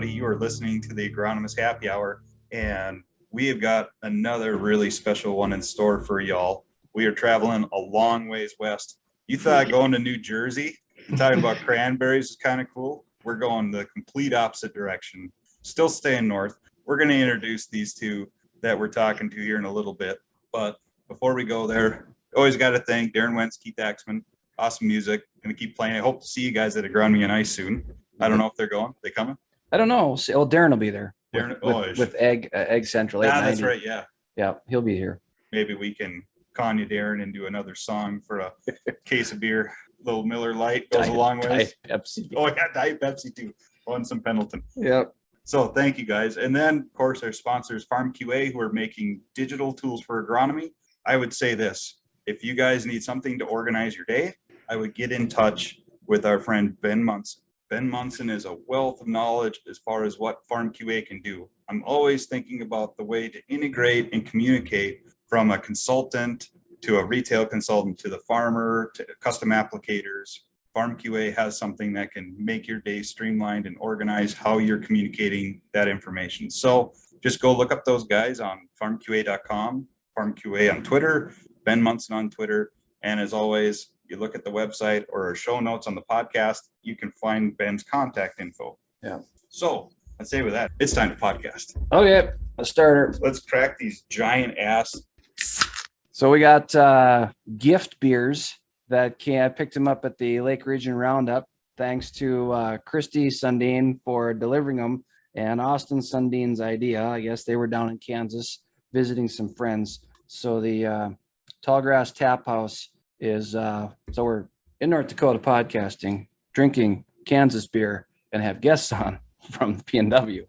everybody. You are listening to the Agronomist Happy Hour, and we have got another really special one in store for y'all. We are traveling a long ways west. You thought going to New Jersey and talking about cranberries is kind of cool? We're going the complete opposite direction. Still staying north. We're going to introduce these two that we're talking to here in a little bit. But before we go there, always got to thank Darren Wentz, Keith Axman. Awesome music. Going to keep playing. I hope to see you guys at Agronomy and Ice soon. I don't know if they're going. They coming? I don't know. Oh, Darren will be there. Darren, with Egg Central. Yeah, that's right. Yeah. Yeah, he'll be here. Maybe we can con you, Darren, and do another song for a case of beer. Little Miller Lite goes a long way. Diet Pepsi. Oh, yeah, Diet Pepsi too. Oh, and some Pendleton. Yep. So thank you guys. And then, of course, our sponsors, Farm QA, who are making digital tools for agronomy. I would say this. If you guys need something to organize your day, I would get in touch with our friend Ben Munson. Ben Munson is a wealth of knowledge as far as what Farm QA can do. I'm always thinking about the way to integrate and communicate from a consultant to a retail consultant to the farmer to custom applicators. Farm QA has something that can make your day streamlined and organize how you're communicating that information. So just go look up those guys on farmqa.com, Farm QA on Twitter, Ben Munson on Twitter. And as always, you look at the website or our show notes on the podcast, you can find Ben's contact info. Yeah. So let's say with that, it's time to podcast. Okay, let's start. Let's crack these giant ass. So we got gift beers that I picked them up at the Lake Region Roundup. Thanks to Christy Sundin for delivering them, and Austin Sundin's idea. I guess they were down in Kansas visiting some friends. So the Tallgrass Tap House is so we're in North Dakota podcasting, drinking Kansas beer, and have guests on from the PNW.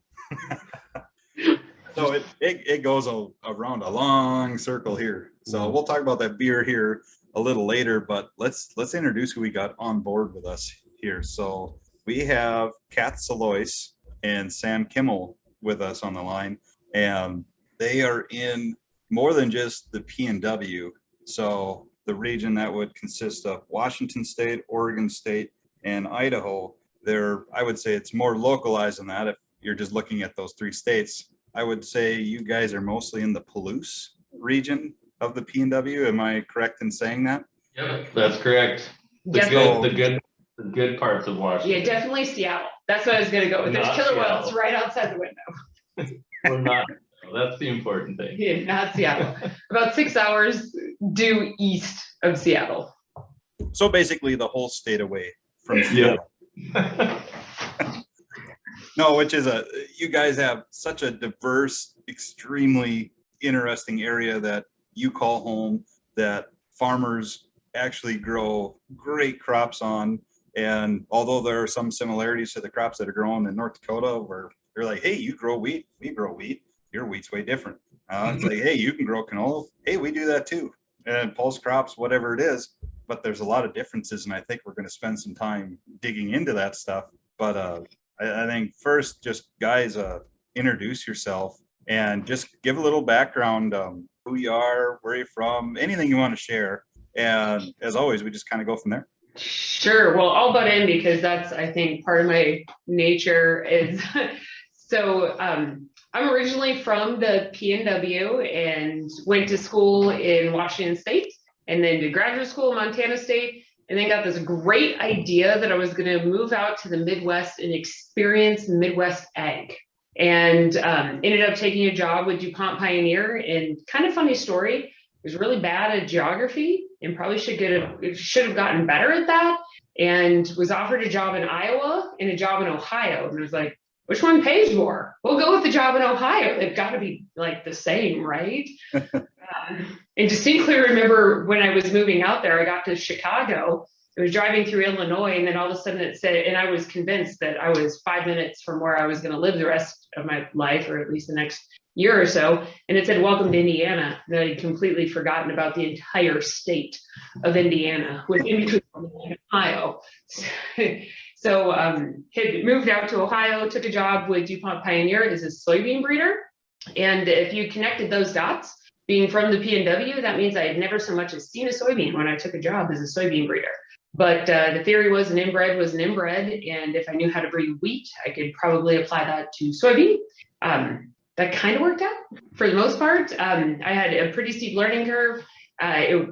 So it goes around a long circle here. So we'll talk about that beer here a little later, but let's introduce who we got on board with us here. So we have Kat Salois and Sam Kimmell with us on the line, and they are in more than just the PNW. So the region that would consist of Washington State, Oregon State, and Idaho. I would say it's more localized than that if you're just looking at those three states. I would say you guys are mostly in the Palouse region of the PNW. Am I correct in saying that? Yep, that's correct. The good parts of Washington. Yeah, definitely Seattle. That's what I was going to go with. There's killer whales right outside the window. We're not. That's the important thing. Yeah, not Seattle. About 6 hours due east of Seattle. So basically the whole state away from Seattle. No, which is you guys have such a diverse, extremely interesting area that you call home, that farmers actually grow great crops on. And although there are some similarities to the crops that are grown in North Dakota, where they're like, hey, you grow wheat, we grow wheat. Your wheat's way different. It's like, hey, you can grow canola. Hey, we do that too. And pulse crops, whatever it is. But there's a lot of differences, and I think we're going to spend some time digging into that stuff. But I think first, just guys, introduce yourself and just give a little background, who you are, where you're from, anything you want to share. And as always, we just kind of go from there. Sure. Well, I'll butt in because that's, I think, part of my nature is so I'm originally from the PNW and went to school in Washington State and then did graduate school in Montana State, and then got this great idea that I was going to move out to the Midwest and experience Midwest ag. And ended up taking a job with DuPont Pioneer. And kind of funny story, I was really bad at geography and probably should have gotten better at that, and was offered a job in Iowa and a job in Ohio. And I was like, which one pays more? We'll go with the job in Ohio. They've got to be like the same, right? And distinctly remember when I was moving out there, I got to Chicago. I was driving through Illinois, and then all of a sudden it said, and I was convinced that I was 5 minutes from where I was going to live the rest of my life, or at least the next year or so. And it said, welcome to Indiana. And I'd completely forgotten about the entire state of Indiana within Ohio. So had moved out to Ohio, took a job with DuPont Pioneer as a soybean breeder. And if you connected those dots, being from the PNW, that means I had never so much as seen a soybean when I took a job as a soybean breeder. But the theory was an inbred was an inbred. And if I knew how to breed wheat, I could probably apply that to soybean. That kind of worked out for the most part. I had a pretty steep learning curve. I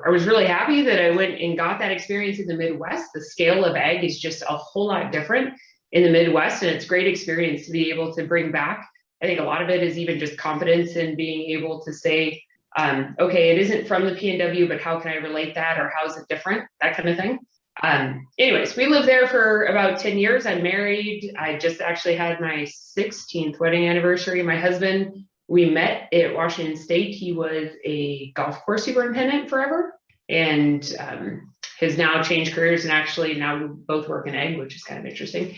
was really happy that I went and got that experience in the Midwest. The scale of ag is just a whole lot different in the Midwest, and it's great experience to be able to bring back. I think a lot of it is even just confidence in being able to say, okay, it isn't from the PNW, but how can I relate that, or how is it different? That kind of thing. Anyways, we lived there for about 10 years. I'm married. I just actually had my 16th wedding anniversary. My husband, we met at Washington State. He was a golf course superintendent forever, and has now changed careers, and actually now we both work in ag, which is kind of interesting.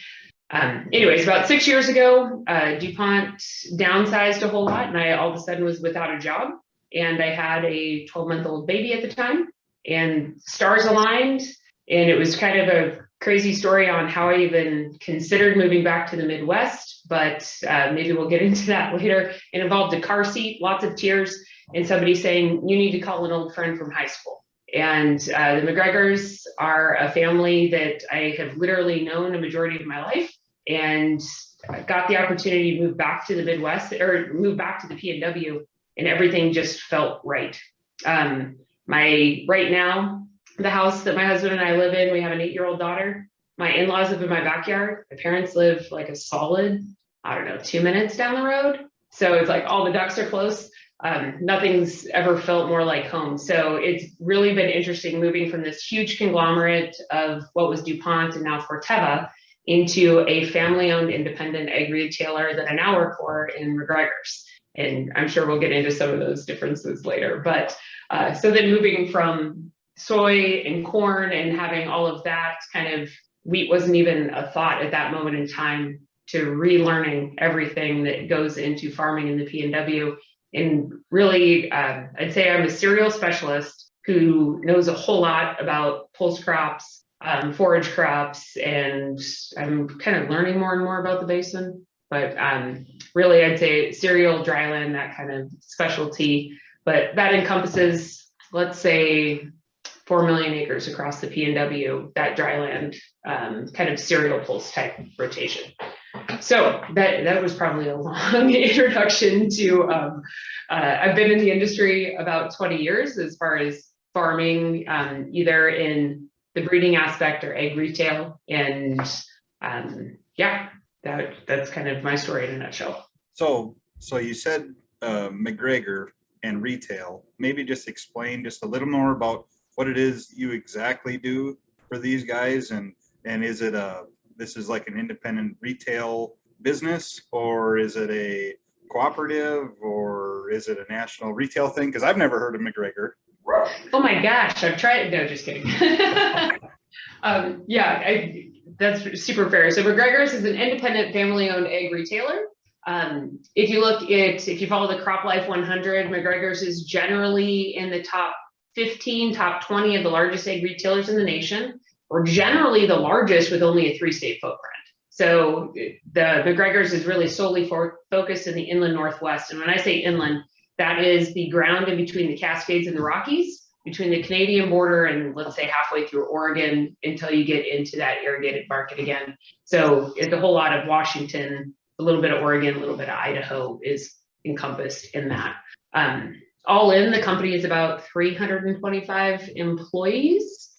Anyways, about 6 years ago, DuPont downsized a whole lot, and I all of a sudden was without a job. And I had a 12-month-old baby at the time, and stars aligned. And it was kind of a crazy story on how I even considered moving back to the Midwest, but maybe we'll get into that later. It involved a car seat, lots of tears, and somebody saying, you need to call an old friend from high school. And the McGregors are a family that I have literally known a majority of my life, and I got the opportunity to move back to the Midwest, or move back to the PNW, and everything just felt right. Right now, the house that my husband and I live in, we have an 8-year-old daughter. My in-laws live in my backyard. My parents live like a solid, 2 minutes down the road. So it's like all the ducks are close. Nothing's ever felt more like home. So it's really been interesting moving from this huge conglomerate of what was DuPont and now Corteva into a family-owned independent ag retailer that I now work for in McGregor's. And I'm sure we'll get into some of those differences later. But so then moving from soy and corn and having all of that kind of, wheat wasn't even a thought at that moment in time, to relearning everything that goes into farming in the PNW. And really, I'd say I'm a cereal specialist who knows a whole lot about pulse crops, forage crops, and I'm kind of learning more and more about the basin. But really, I'd say cereal, dryland, that kind of specialty. But that encompasses, let's say, 4 million acres across the PNW, that dryland kind of cereal pulse type rotation. So that was probably a long introduction to, I've been in the industry about 20 years as far as farming, either in the breeding aspect or ag retail. And yeah, that's kind of my story in a nutshell. So you said McGregor and retail. Maybe just explain just a little more about what it is you exactly do for these guys, and is it this is like an independent retail business, or is it a cooperative, or is it a national retail thing? Because I've never heard of McGregor. Oh my gosh, I've tried. No, just kidding. That's super fair. So McGregor's is an independent family-owned ag retailer. If you follow the Crop Life 100, McGregor's is generally in the top 15, top 20 of the largest ag retailers in the nation. We're generally the largest with only a 3-state footprint. So the McGregor's is really solely focused in the inland Northwest. And when I say inland, that is the ground in between the Cascades and the Rockies, between the Canadian border and let's say halfway through Oregon until you get into that irrigated market again. So it's a whole lot of Washington, a little bit of Oregon, a little bit of Idaho is encompassed in that. All in, the company is about 325 employees,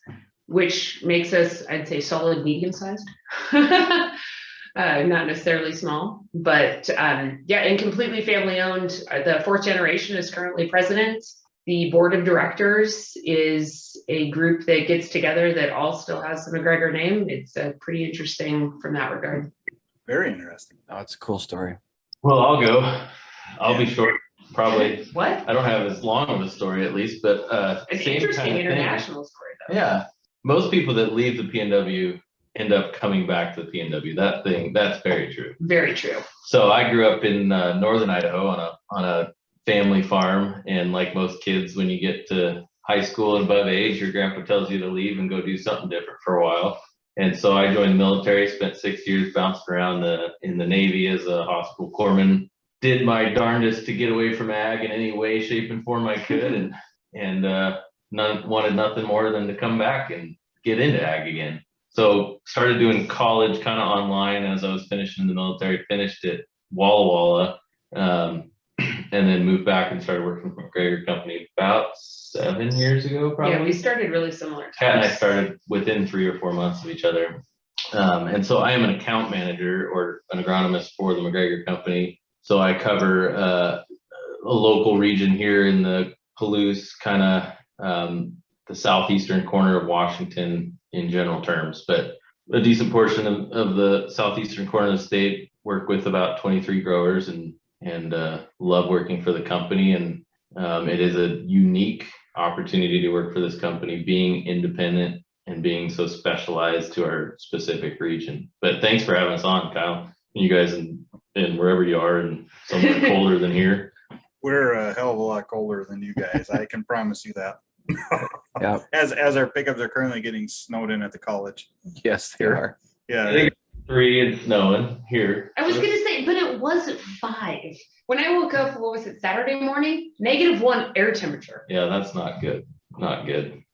which makes us, I'd say, solid medium-sized. Not necessarily small, but and completely family-owned. The 4th generation is currently president. The board of directors is a group that gets together that all still has the McGregor name. It's pretty interesting from that regard. Very interesting. Oh, it's a cool story. Well, I'll go. I'll be short, probably. What? I don't have as long of a story, at least, but An same interesting kind of international story, though. Yeah, most people that leave the PNW end up coming back to the PNW. That's very true. Very true. So I grew up in northern Idaho on a family farm, and like most kids, when you get to high school and above age, your grandpa tells you to leave and go do something different for a while. And so I joined the military, spent 6 years bounced around in the Navy as a hospital corpsman, did my darndest to get away from ag in any way, shape, and form I could, and wanted nothing more than to come back. And get into ag again. So started doing college kind of online as I was finishing the military, finished at Walla Walla, and then moved back and started working for McGregor Company about 7 years ago, probably. Yeah, we started really similar. Kat and I started within 3 or 4 months of each other. And so I am an account manager or an agronomist for the McGregor Company. So I cover a local region here in the Palouse, kind of the southeastern corner of Washington in general terms, but a decent portion of the southeastern corner of the state. Work with about 23 growers and love working for the company. And it is a unique opportunity to work for this company, being independent and being so specialized to our specific region. But thanks for having us on, Kyle. You guys in wherever you are and somewhere colder than here. We're a hell of a lot colder than you guys. I can promise you that. Yeah. As our pickups are currently getting snowed in at the college. Yes, they are. I Yeah. think 3 and snowing here. I was gonna say, but it wasn't 5. When I woke up, what was it, Saturday morning? -1 air temperature, Yeah, that's not good. Not good.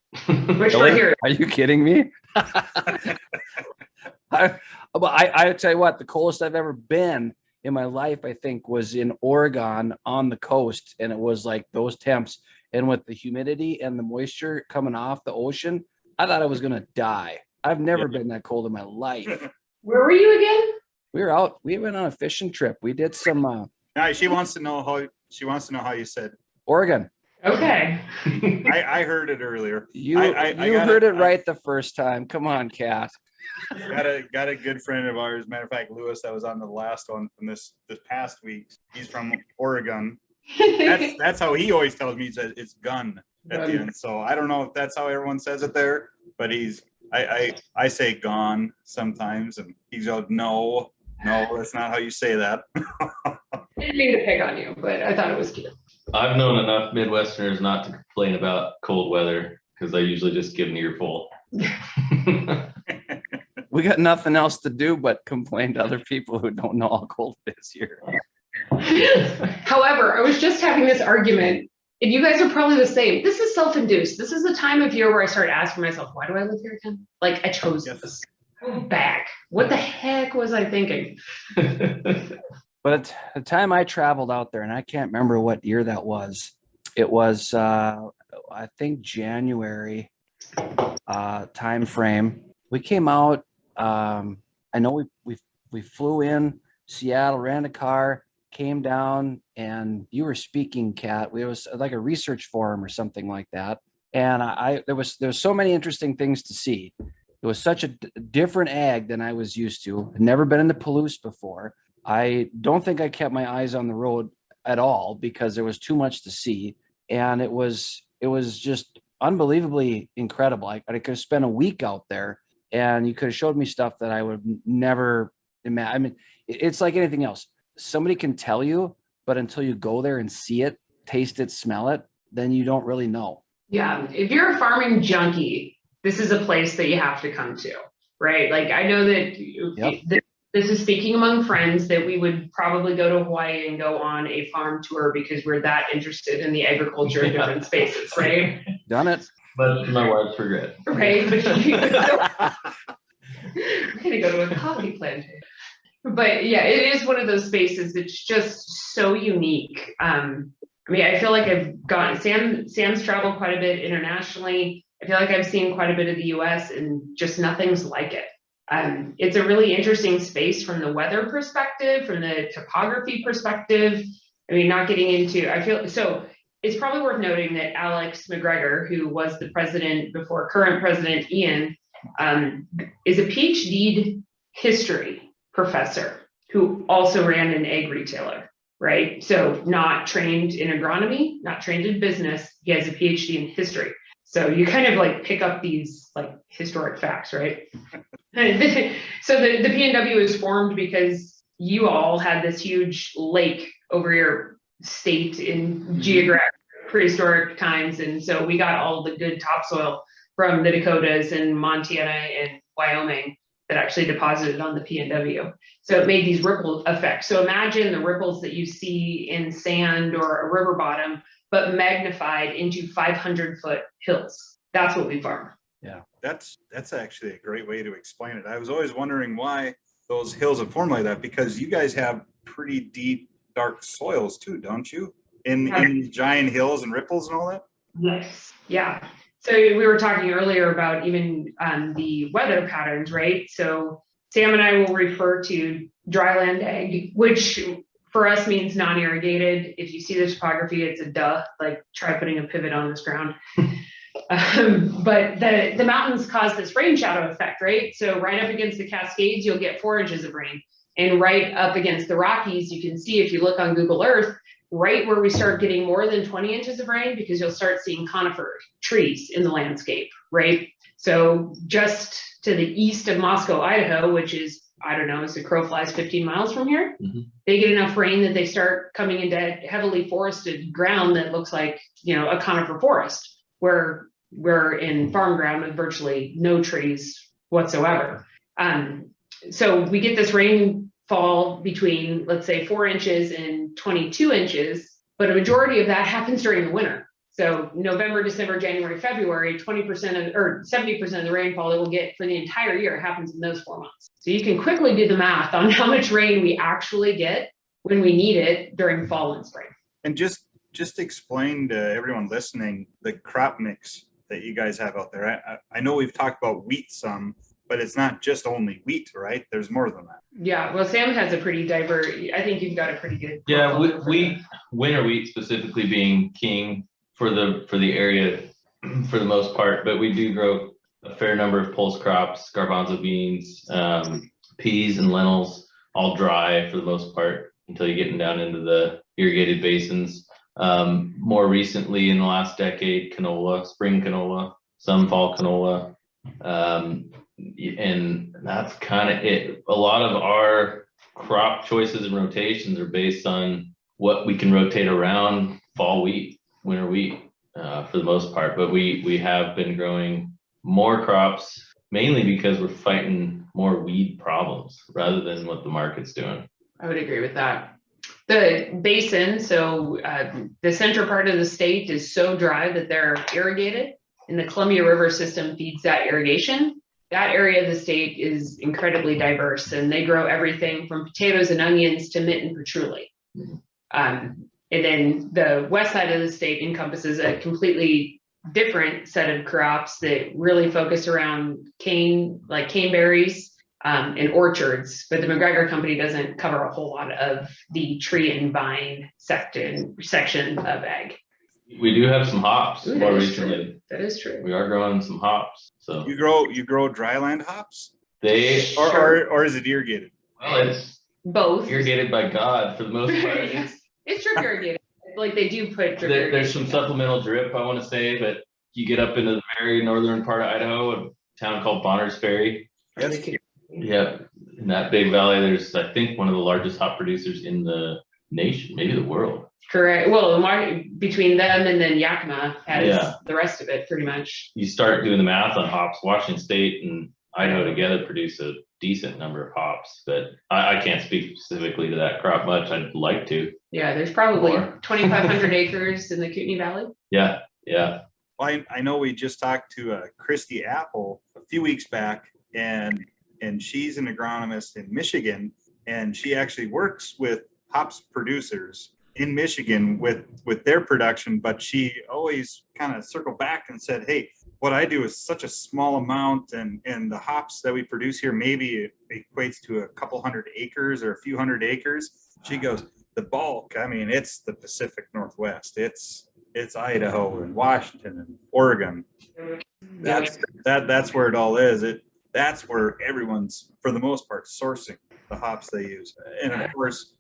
which we're here. Are you kidding me? I tell you what, the coldest I've ever been in my life, I think, was in Oregon on the coast, and it was like those temps. And with the humidity and the moisture coming off the ocean, I thought I was gonna die. I've never been that cold in my life. Where were you again? We were out. We went on a fishing trip. We did some She wants to know how you said Oregon. Okay. I heard it earlier. You I you heard it right the first time. Come on, Kat. Got a good friend of ours, matter of fact, Lewis, that was on the last one from this past week. He's from Oregon. That's how he always tells me. He says it's gun at the end. So I don't know if that's how everyone says it there, but I say gone sometimes, and he's like, no, that's not how you say that. I didn't mean to pick on you, but I thought it was cute. I've known enough Midwesterners not to complain about cold weather because I usually just give an earful. We got nothing else to do but complain to other people who don't know how cold it is here. However, I was just having this argument, and you guys are probably the same. This is self-induced. This is the time of year where I start asking myself, why do I live here again? Like, I chose this. Go back. What the heck was I thinking? But the time I traveled out there, and I can't remember what year that was. It was I think January time frame. We came out. I know we flew in Seattle, ran a car, came down, and you were speaking, Kat. It was like a research forum or something like that. And there was so many interesting things to see. It was such a different ag than I was used to. I'd never been in the Palouse before. I don't think I kept my eyes on the road at all because there was too much to see. And it was just unbelievably incredible. I could have spent a week out there, and you could have showed me stuff that I would never imagine. I mean, it's like anything else. Somebody can tell you, but until you go there and see it, taste it, smell it, then you don't really know. Yeah, if you're a farming junkie, this is a place that you have to come to, right? Like, I know that this is speaking among friends that we would probably go to Hawaii and go on a farm tour because we're that interested in the agriculture of different spaces, right? Done it. But my wife's regret. Right, but we're gonna go to a coffee plantation. But yeah, it is one of those spaces that's just so unique. I mean, I feel like Sam's traveled quite a bit internationally. I feel like I've seen quite a bit of the US, and just nothing's like it. It's a really interesting space from the weather perspective, from the topography perspective. I mean, not getting into, I feel, so it's probably worth noting that Alex McGregor, who was the president before current president Ian, is a PhD history professor who also ran an egg retailer, right? So not trained in agronomy, not trained in business. He has a PhD in history. So you kind of like pick up these like historic facts, right? So the PNW was formed because you all had this huge lake over your state in geographic prehistoric times. And so we got all the good topsoil from the Dakotas and Montana and Wyoming that actually deposited on the PNW. So it made these ripple effects. So imagine the ripples that you see in sand or a river bottom, but magnified into 500-foot hills. That's what we farm. Yeah. That's actually a great way to explain it. I was always wondering why those hills would form like that, because you guys have pretty deep, dark soils too, don't you? In these giant hills and ripples and all that? Yes. Yeah. So we were talking earlier about even the weather patterns, right? So Sam and I will refer to dryland ag, which for us means non-irrigated. If you see the topography, it's a duh, like try putting a pivot on this ground. But the mountains cause this rain shadow effect, right? So right up against the Cascades, you'll get 4 inches of rain. And right up against the Rockies, you can see if you look on Google Earth, right where we start getting more than 20 inches of rain, because you'll start seeing conifer trees in the landscape, right? So just to the east of Moscow, Idaho, which is, I don't know, as the crow flies 15 miles from here, they get enough rain that they start coming into heavily forested ground that looks like, a conifer forest, where we're in farm ground with virtually no trees whatsoever. So we get this rainfall between, let's say, 4 inches and 22 inches, but a majority of that happens during the winter. So November, December, January, February, 20% or 70% of the rainfall that we'll get for the entire year happens in those 4 months. So you can quickly do the math on how much rain we actually get when we need it during fall and spring. And just explain to everyone listening the crop mix that you guys have out there. I know we've talked about wheat some, but it's not just only wheat, right? There's more than that. Yeah, well, Sam has a pretty diverse, I think you've got a pretty good. Yeah, wheat, winter wheat specifically being king for the area for the most part, but we do grow a fair number of pulse crops, garbanzo beans, peas and lentils, all dry for the most part until you're getting down into the irrigated basins. More recently in the last decade, canola, spring canola, some fall canola. And that's kind of it. A lot of our crop choices and rotations are based on what we can rotate around fall wheat, winter wheat, for the most part. But we have been growing more crops, mainly because we're fighting more weed problems rather than what the market's doing. I would agree with that. The basin, so the central part of the state is so dry that they're irrigated, and the Columbia River system feeds that irrigation. That area of the state is incredibly diverse, and they grow everything from potatoes and onions to mint and patchouli. And then the west side of the state encompasses a completely different set of crops that really focus around cane, like caneberries, and orchards, but the McGregor Company doesn't cover a whole lot of the tree and vine section of ag. We do have some hops more recently. True. That is true. We are growing some hops. So you grow dryland hops? Or is it irrigated? Well, it's both irrigated by God for the most part. It's drip irrigated. Like they do put drip there's some supplemental drip, I want to say, but you get up into the very northern part of Idaho, a town called Bonners Ferry. Yeah, in that big valley, there's, I think, one of the largest hop producers in the nation, maybe the world. Correct. Well, between them and then Yakima has the rest of it, pretty much. You start doing the math on hops. Washington State and Idaho together produce a decent number of hops, but I can't speak specifically to that crop much. I'd like to. Yeah, there's probably 2,500 acres in the Kootenai Valley. Yeah. Well, I know we just talked to Christy Apple a few weeks back, and she's an agronomist in Michigan, and she actually works with hops producers in Michigan with their production, but she always kind of circled back and said, hey, what I do is such a small amount, and the hops that we produce here maybe equates to a couple hundred acres or a few hundred acres. She goes, the bulk, I mean, it's the Pacific Northwest. It's Idaho and Washington and Oregon. That's where it all is. That's where everyone's, for the most part, sourcing the hops they use. And of course,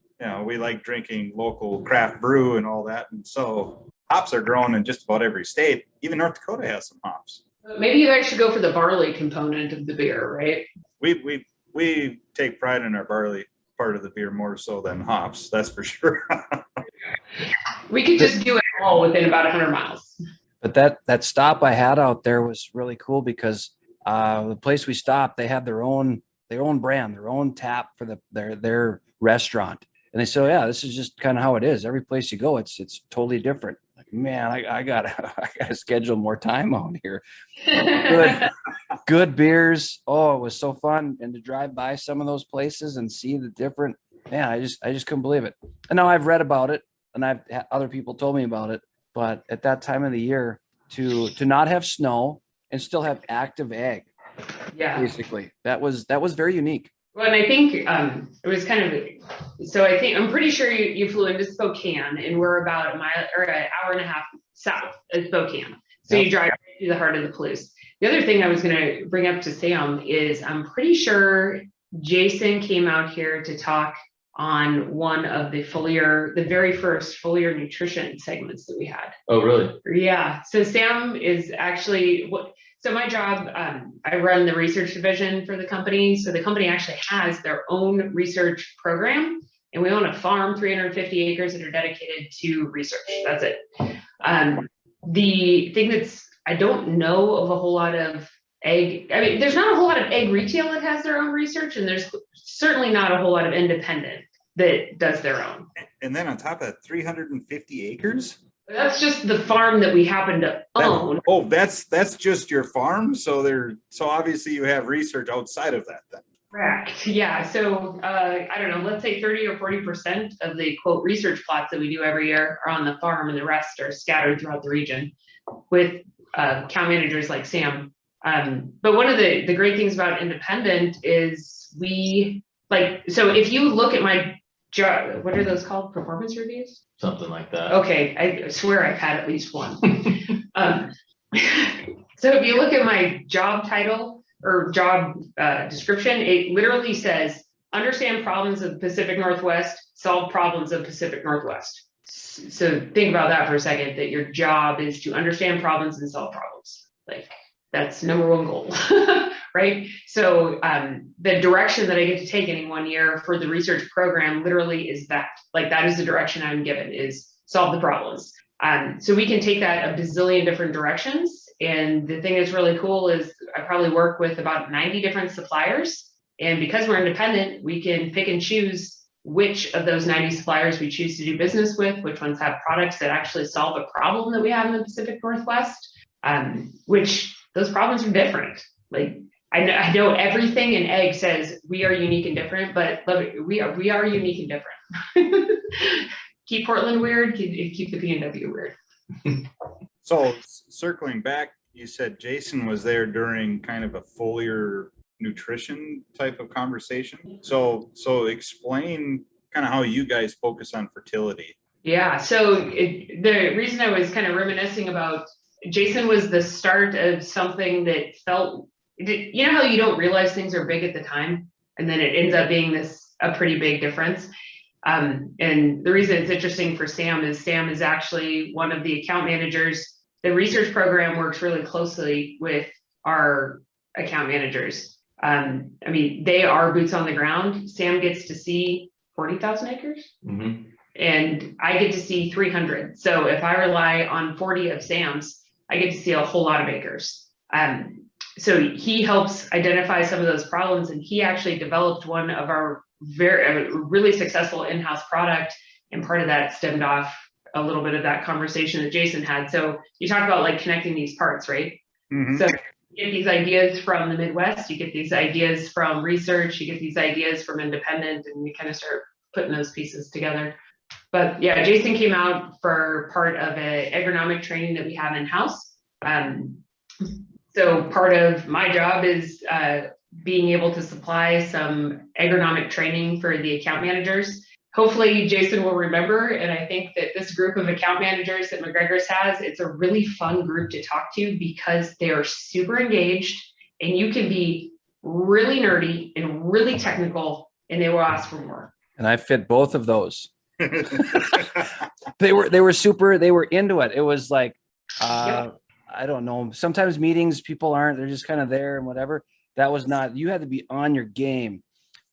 we like drinking local craft brew and all that. And so hops are grown in just about every state. Even North Dakota has some hops. Maybe you guys should go for the barley component of the beer, right? We take pride in our barley part of the beer more so than hops. That's for sure. We could just do it all within about 100 miles. But that stop I had out there was really cool because the place we stopped, they had their own brand, their own tap for their restaurant. And they said, yeah, this is just kind of how it is. Every place you go, it's totally different. Like, man, I gotta schedule more time out here. Good. good beers. Oh, it was so fun. And to drive by some of those places and see the different, man, I just couldn't believe it. And now I've read about it and I've had other people told me about it, but at that time of the year to not have snow and still have active ag, Yeah. basically, that was very unique. Well, and I think it was kind of, so I think, I'm pretty sure you flew into Spokane, and we're about a mile or an hour and a half south of Spokane. So Yep. you drive right through the heart of the Palouse. The other thing I was going to bring up to Sam is I'm pretty sure Jason came out here to talk on one of the very first foliar nutrition segments that we had. Oh, really? Yeah. So Sam is actually so my job, I run the research division for the company. So the company actually has their own research program, and we own a farm, 350 acres that are dedicated to research. That's it. The thing I don't know of a whole lot of egg. I mean, there's not a whole lot of egg retail that has their own research, and there's certainly not a whole lot of independent that does their own. And then on top of that, 350 acres? That's just the farm that we happen to own. That's just your farm. So obviously you have research outside of that then. Correct. Yeah. So I don't know, let's say 30 or 40% of the quote research plots that we do every year are on the farm, and the rest are scattered throughout the region with account managers like Sam. But one of the great things about independent is so if you look at my job, what are those called? Performance reviews? Something like that. Okay. I swear I've had at least one. So if you look at my job title or job description, it literally says, understand problems of the Pacific Northwest, solve problems of Pacific Northwest. So think about that for a second, that your job is to understand problems and solve problems. Like, that's number one goal, right? So the direction that I get to take any one year for the research program literally is that. Like, that is the direction I'm given, is solve the problems. So we can take that a bazillion different directions. And the thing that's really cool is I probably work with about 90 different suppliers. And because we're independent, we can pick and choose which of those 90 suppliers we choose to do business with, which ones have products that actually solve a problem that we have in the Pacific Northwest, which those problems are different. Like, I know everything in egg says we are unique and different, but we are unique and different. Keep Portland weird, keep the PNW weird. So circling back, you said Jason was there during kind of a foliar nutrition type of conversation. So explain kind of how you guys focus on fertility. Yeah, so the reason I was kind of reminiscing about Jason was the start of something that felt, you know how you don't realize things are big at the time, and then it ends up being a pretty big difference. And the reason it's interesting for Sam is actually one of the account managers. The research program works really closely with our account managers. I mean, they are boots on the ground. Sam gets to see 40,000 acres. Mm-hmm. And I get to see 300. So if I rely on 40 of Sam's, I get to see a whole lot of acres. So he helps identify some of those problems, and he actually developed one of our really successful in-house product. And part of that stemmed off a little bit of that conversation that Jason had. So you talk about like connecting these parts, right? Mm-hmm. So you get these ideas from the Midwest, you get these ideas from research, you get these ideas from independent, and you kind of start putting those pieces together. But yeah, Jason came out for part of an agronomic training that we have in-house. So part of my job is being able to supply some agronomic training for the account managers. Hopefully Jason will remember, and I think that this group of account managers that McGregor's has, it's a really fun group to talk to because they are super engaged, and you can be really nerdy and really technical, and they will ask for more. And I fit both of those. They were into it. It was like, Yep. I don't know. Sometimes meetings, people aren't, they're just kind of there and whatever. That was not, you had to be on your game.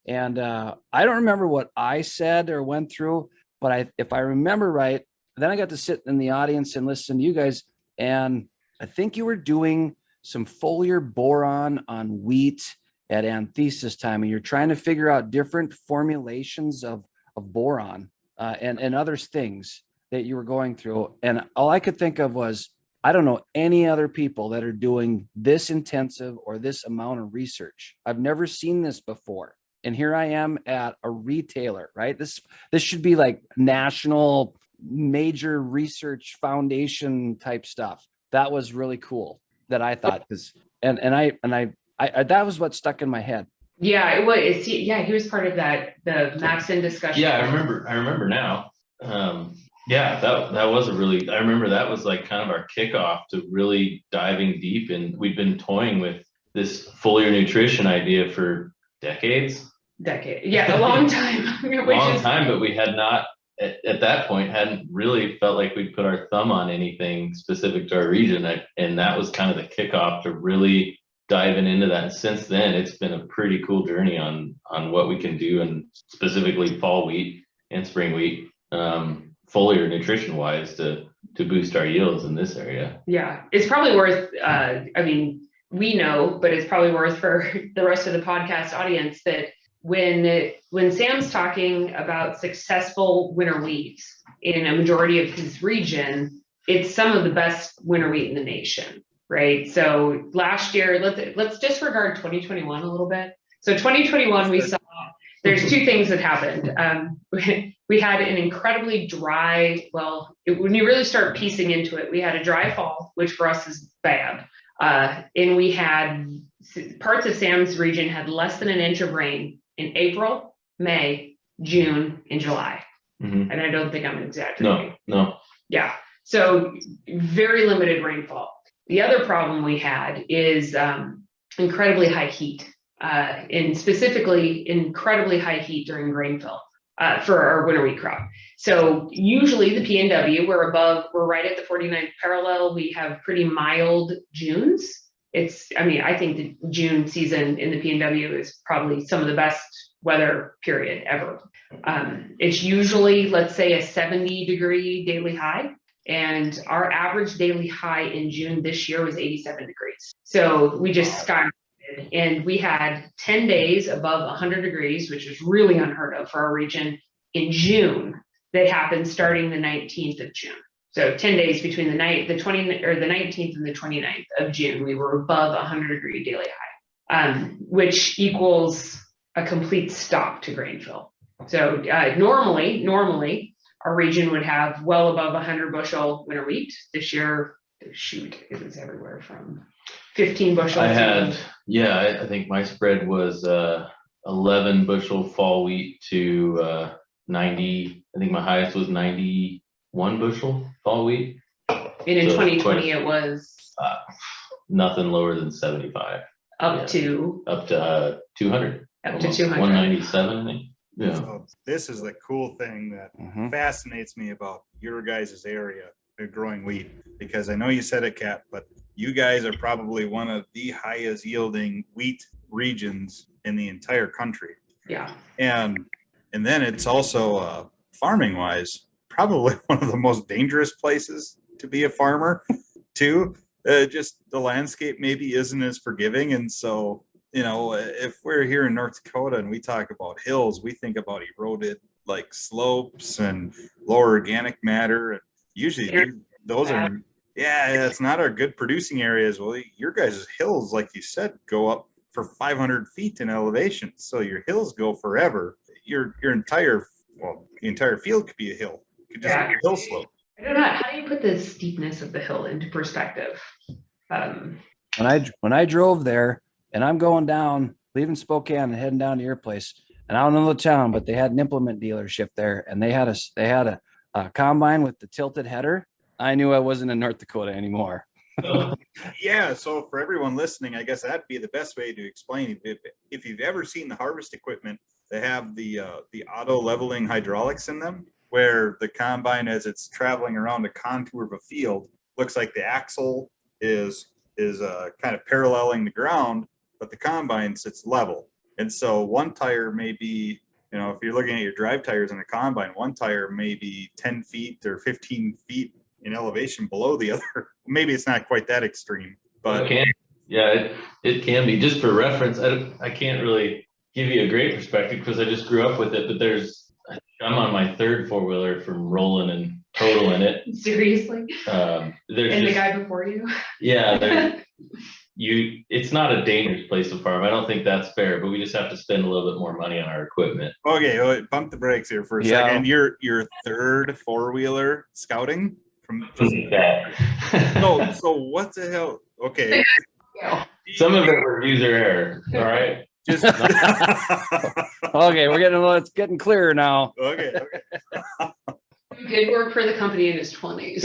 And I don't remember what I said or went through, but if I remember right, then I got to sit in the audience and listen to you guys. And I think you were doing some foliar boron on wheat at anthesis time, and you're trying to figure out different formulations of boron and other things that you were going through. And all I could think of was, I don't know any other people that are doing this intensive or this amount of research. I've never seen this before. And here I am at a retailer, right? This should be like national major research foundation type stuff. That was really cool that I thought, because and I that was what stuck in my head. Yeah, it was. Yeah, he was part of the Maxon discussion. Yeah, I remember now. Yeah, that was I remember that was like kind of our kickoff to really diving deep, and we'd been toying with this foliar nutrition idea for decades. Yeah, a long time. Time, but we had not at that point hadn't really felt like we'd put our thumb on anything specific to our region, and that was kind of the kickoff to really diving into that. And since then, it's been a pretty cool journey on what we can do, and specifically fall wheat and spring wheat, foliar nutrition wise, to boost our yields in this area. Yeah, it's probably worth. I mean, we know, but it's probably worth for the rest of the podcast audience that when Sam's talking about successful winter wheat in a majority of his region, it's some of the best winter wheat in the nation, right? So last year, let's disregard 2021 a little bit. So 2021, we saw there's two things that happened. We had an incredibly dry, when you really start piecing into it, we had a dry fall, which for us is bad. And we had parts of Sam's region had less than an inch of rain in April, May, June, and July. Mm-hmm. And I don't think I'm exaggerating. No. Yeah. So very limited rainfall. The other problem we had is incredibly high heat, and specifically incredibly high heat during grain fill for our winter wheat crop. So usually the PNW, we're right at the 49th parallel. We have pretty mild Junes. I think the June season in the PNW is probably some of the best weather period ever. It's usually, let's say, a 70-degree daily high. And our average daily high in June this year was 87 degrees. So we just skyrocketed. And we had 10 days above 100 degrees, which is really unheard of for our region in June. That happened starting the 19th of June. So 10 days between the 19th and the 29th of June, we were above 100-degree daily high, which equals a complete stop to grain fill. So normally our region would have well above 100 bushel winter wheat. This year, it was everywhere from 15 bushels. I think my spread was 11 bushel fall wheat to 90. I think my highest was 91 bushel fall wheat. And in 2020, it was nothing lower than 75. Up to 200. Up to 200. 197, I think. Yeah. So this is the cool thing that fascinates me about your guys' area of growing wheat, because I know you said it, Kat, but you guys are probably one of the highest yielding wheat regions in the entire country. Yeah. And then it's also farming wise, probably one of the most dangerous places to be a farmer too. Just the landscape maybe isn't as forgiving. And so, if we're here in North Dakota and we talk about hills, we think about eroded like slopes and lower organic matter. And usually those are, it's not our good producing areas. Well, your guys' hills, like you said, go up for 500 feet in elevation. So your hills go forever. The entire field could be a hill. It could just be a hill slope. I don't know. How do you put the steepness of the hill into perspective? When I drove there and I'm going down, leaving Spokane and heading down to your place, and I don't know the town, but they had an implement dealership there, and they had a combine with the tilted header. I knew I wasn't in North Dakota anymore. Yeah. So for everyone listening, I guess that'd be the best way to explain it. If you've ever seen the harvest equipment, they have the auto leveling hydraulics in them, where the combine, as it's traveling around the contour of a field, looks like the axle is kind of paralleling the ground, but the combine sits level. And so one tire may be, if you're looking at your drive tires in a combine, one tire may be 10 feet or 15 feet in elevation below the other. Maybe it's not quite that extreme, but it can be. Just for reference, I can't really give you a great perspective because I just grew up with it, but I'm on my third four-wheeler from rolling and total in it. Seriously? There's And the just, guy before you? yeah, it's not a dangerous place to farm. I don't think that's fair, but we just have to spend a little bit more money on our equipment. Okay, wait, bump the brakes here for a Yeah. second. Your third four-wheeler scouting from Yeah. so what the hell? Okay. Some of it was user error. All right. Just Okay, it's getting clearer now. okay. He did work for the company in his 20s.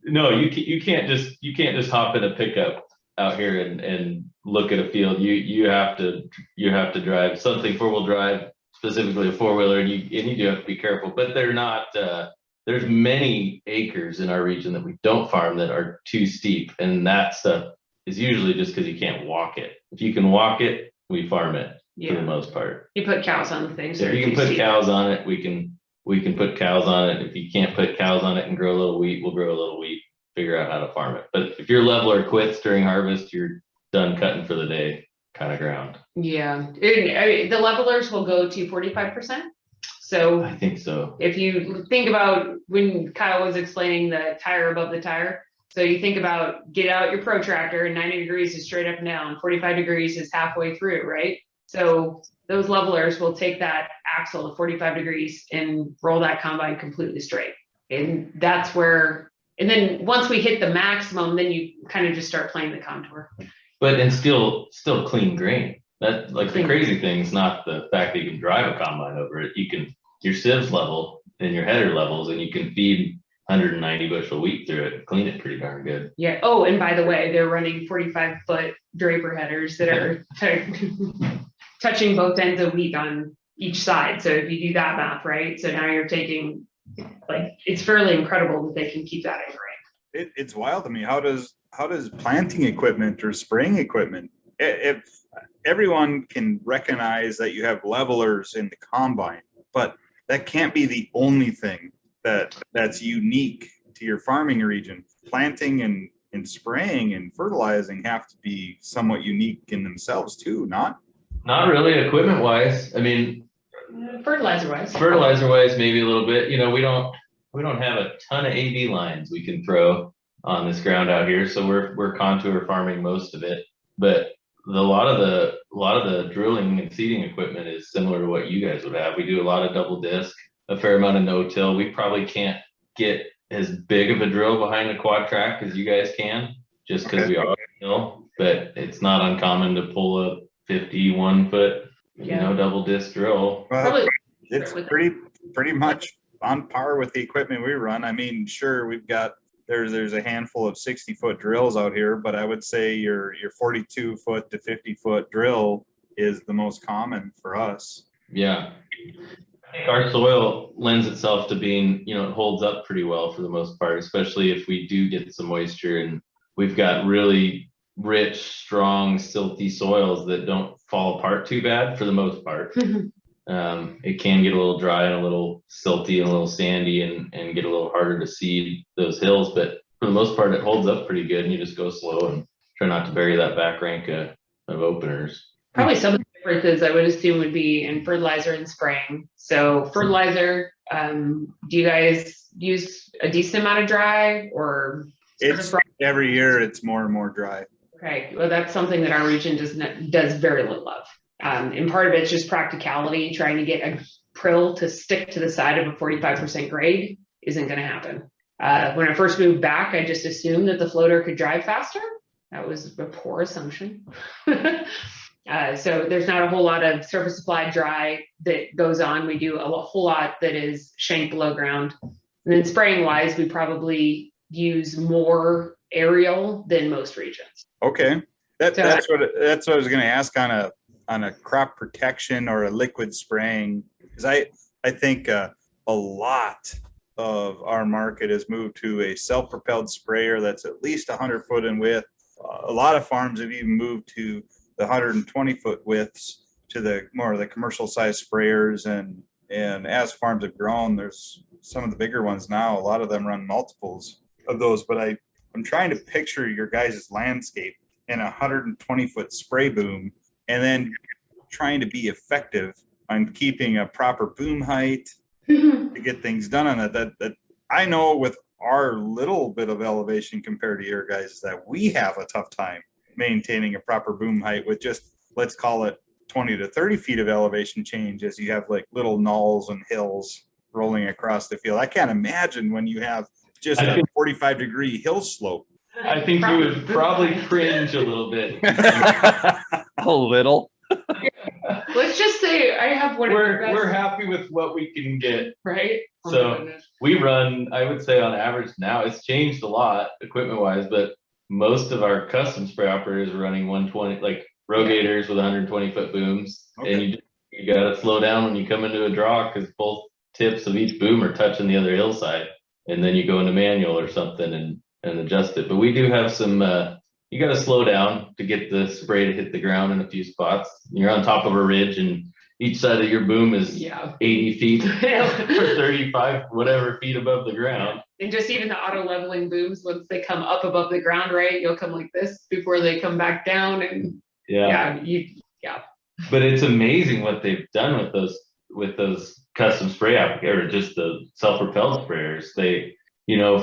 No, you can't just hop in a pickup out here and look at a field. You have to drive something four-wheel drive, specifically a four-wheeler, and you do have to be careful. But they're not. There's many acres in our region that we don't farm that are too steep, and that stuff is usually just because you can't walk it. If you can walk it, we farm it for the most part. You put cows on the things. If you can put cows on it, we can put cows on it. If you can't put cows on it and grow a little wheat, we'll grow a little wheat, figure out how to farm it. But if your leveler quits during harvest, you're done cutting for the day kind of ground. Yeah, the levelers will go to 45%. So I think so. if you think about when Kyle was explaining the tire above the tire, so you think about get out your protractor and 90 degrees is straight up and down, 45 degrees is halfway through, right? So those levelers will take that axle to 45 degrees and roll that combine completely straight. And that's where, and then once we hit the maximum, then you kind of just start playing the contour. But and still clean grain. That like Clean. The crazy thing is not the fact that you can drive a combine over it. You can your sieves level and your header levels, and you can feed 190 bushel wheat through it and clean it pretty darn good. Yeah. Oh, and by the way, they're running 45-foot draper headers that are touching both ends of wheat on each side. So if you do that math, right? So now you're taking, like, it's fairly incredible that they can keep that in grain. It's wild to me. How does planting equipment or spraying equipment, if everyone can recognize that you have levelers in the combine, but that can't be the only thing that's unique to your farming region. Planting and spraying and fertilizing have to be somewhat unique in themselves too, not really equipment wise. I mean, fertilizer wise, maybe a little bit. You know, we don't have a ton of AV lines we can throw on this ground out here, so we're contour farming most of it. But a lot of the drilling and seeding equipment is similar to what you guys would have. We do a lot of double disc, a fair amount of no-till. We probably can't get as big of a drill behind a quad track as you guys can, just because we are no. But it's not uncommon to pull a 51-foot, double disc drill. Well, it's pretty much on par with the equipment we run. I mean, sure, we've got there's a handful of 60-foot drills out here, but I would say your 42-foot to 50-foot drill is the most common for us. Yeah. I think our soil lends itself to being, it holds up pretty well for the most part, especially if we do get some moisture, and we've got really rich, strong, silty soils that don't fall apart too bad for the most part. It can get a little dry and a little silty and a little sandy and get a little harder to seed those hills, but for the most part, it holds up pretty good, and you just go slow and try not to bury that back rank of openers. Probably some of the differences I would assume would be in fertilizer and spraying. So fertilizer, do you guys use a decent amount of dry, or it's every year it's more and more dry? Okay, well, that's something that our region does very little of. And part of it's just practicality. Trying to get a prill to stick to the side of a 45% grade isn't going to happen. When I first moved back, I just assumed that the floater could drive faster. That was a poor assumption. So there's not a whole lot of surface applied dry that goes on. We do a whole lot that is shanked below ground. And then spraying wise, we probably use more aerial than most regions. Okay, that's what I was going to ask on a crop protection or a liquid spraying, because I think a lot of our market has moved to a self-propelled sprayer that's at least 100 foot in width. A lot of farms have even moved to the 120-foot widths to the more of the commercial size sprayers, and as farms have grown, there's some of the bigger ones now. A lot of them run multiples of those, but I'm trying to picture your guys' landscape in a 120-foot spray boom, and then trying to be effective on keeping a proper boom height, to get things done on that I know with our little bit of elevation compared to your guys that we have a tough time maintaining a proper boom height with just, let's call it 20 to 30 feet of elevation change as you have like little knolls and hills rolling across the field. I can't imagine when you have just a 45-degree hill slope. I think you would probably cringe a little bit. A little. Let's just say I have one. We're happy with what we can get. Right. So we run, I would say on average now, it's changed a lot equipment wise, but most of our custom spray operators are running 120, like rogators with 120-foot booms. Okay. And you got to slow down when you come into a draw because both tips of each boom are touching the other hillside. And then you go into manual or something and adjust it. But we do have some, you got to slow down to get the spray to hit the ground in a few spots. You're on top of a ridge and each side of your boom is 80 feet or 35, whatever feet above the ground. And just even the auto leveling booms, once they come up above the ground, right, you'll come like this before they come back down. And But it's amazing what they've done with those custom spray applicators, or just the self-propelled sprayers. They,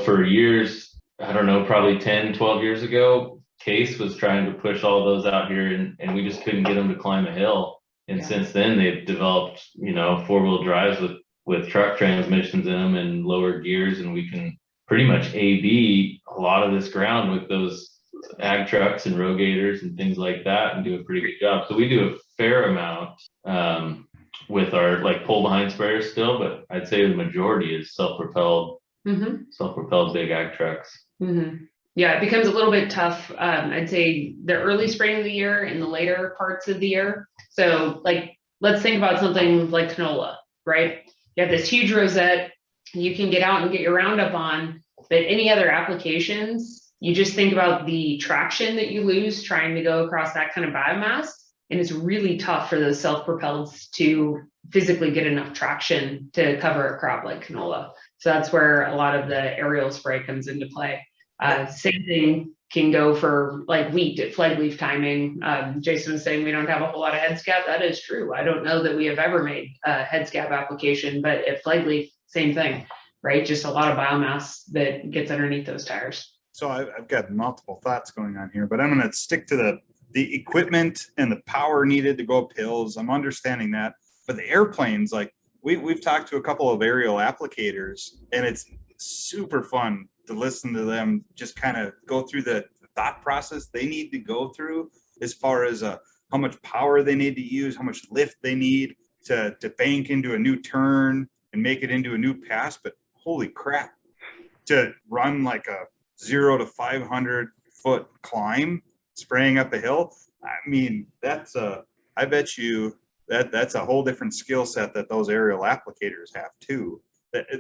for years, I don't know, probably 10, 12 years ago, Case was trying to push all those out here and we just couldn't get them to climb a hill. And since then they've developed, 4-wheel drives with truck transmissions in them and lower gears. And we can pretty much A/B a lot of this ground with those ag trucks and rogators and things like that and do a pretty good job. So we do a fair amount with our like pull behind sprayers still, but I'd say the majority is self-propelled big ag trucks. Mm-hmm. Yeah, it becomes a little bit tough. I'd say the early spring of the year and the later parts of the year. So like, let's think about something like canola, right? You have this huge rosette you can get out and get your Roundup on, but any other applications, you just think about the traction that you lose trying to go across that kind of biomass. And it's really tough for those self-propelleds to physically get enough traction to cover a crop like canola. So that's where a lot of the aerial spray comes into play. Same thing can go for like wheat at flag leaf timing. Jason was saying we don't have a whole lot of head scab. That is true. I don't know that we have ever made a head scab application, but at flag leaf, same thing, right? Just a lot of biomass that gets underneath those tires. So I've got multiple thoughts going on here, but I'm going to stick to the equipment and the power needed to go up hills. I'm understanding that, but the airplanes, like we've talked to a couple of aerial applicators, and it's super fun to listen to them just kind of go through the thought process they need to go through as far as how much power they need to use, how much lift they need to bank into a new turn and make it into a new pass. But holy crap, to run like a 0 to 500 foot climb spraying up a hill, I mean, I bet you that's a whole different skill set that those aerial applicators have too.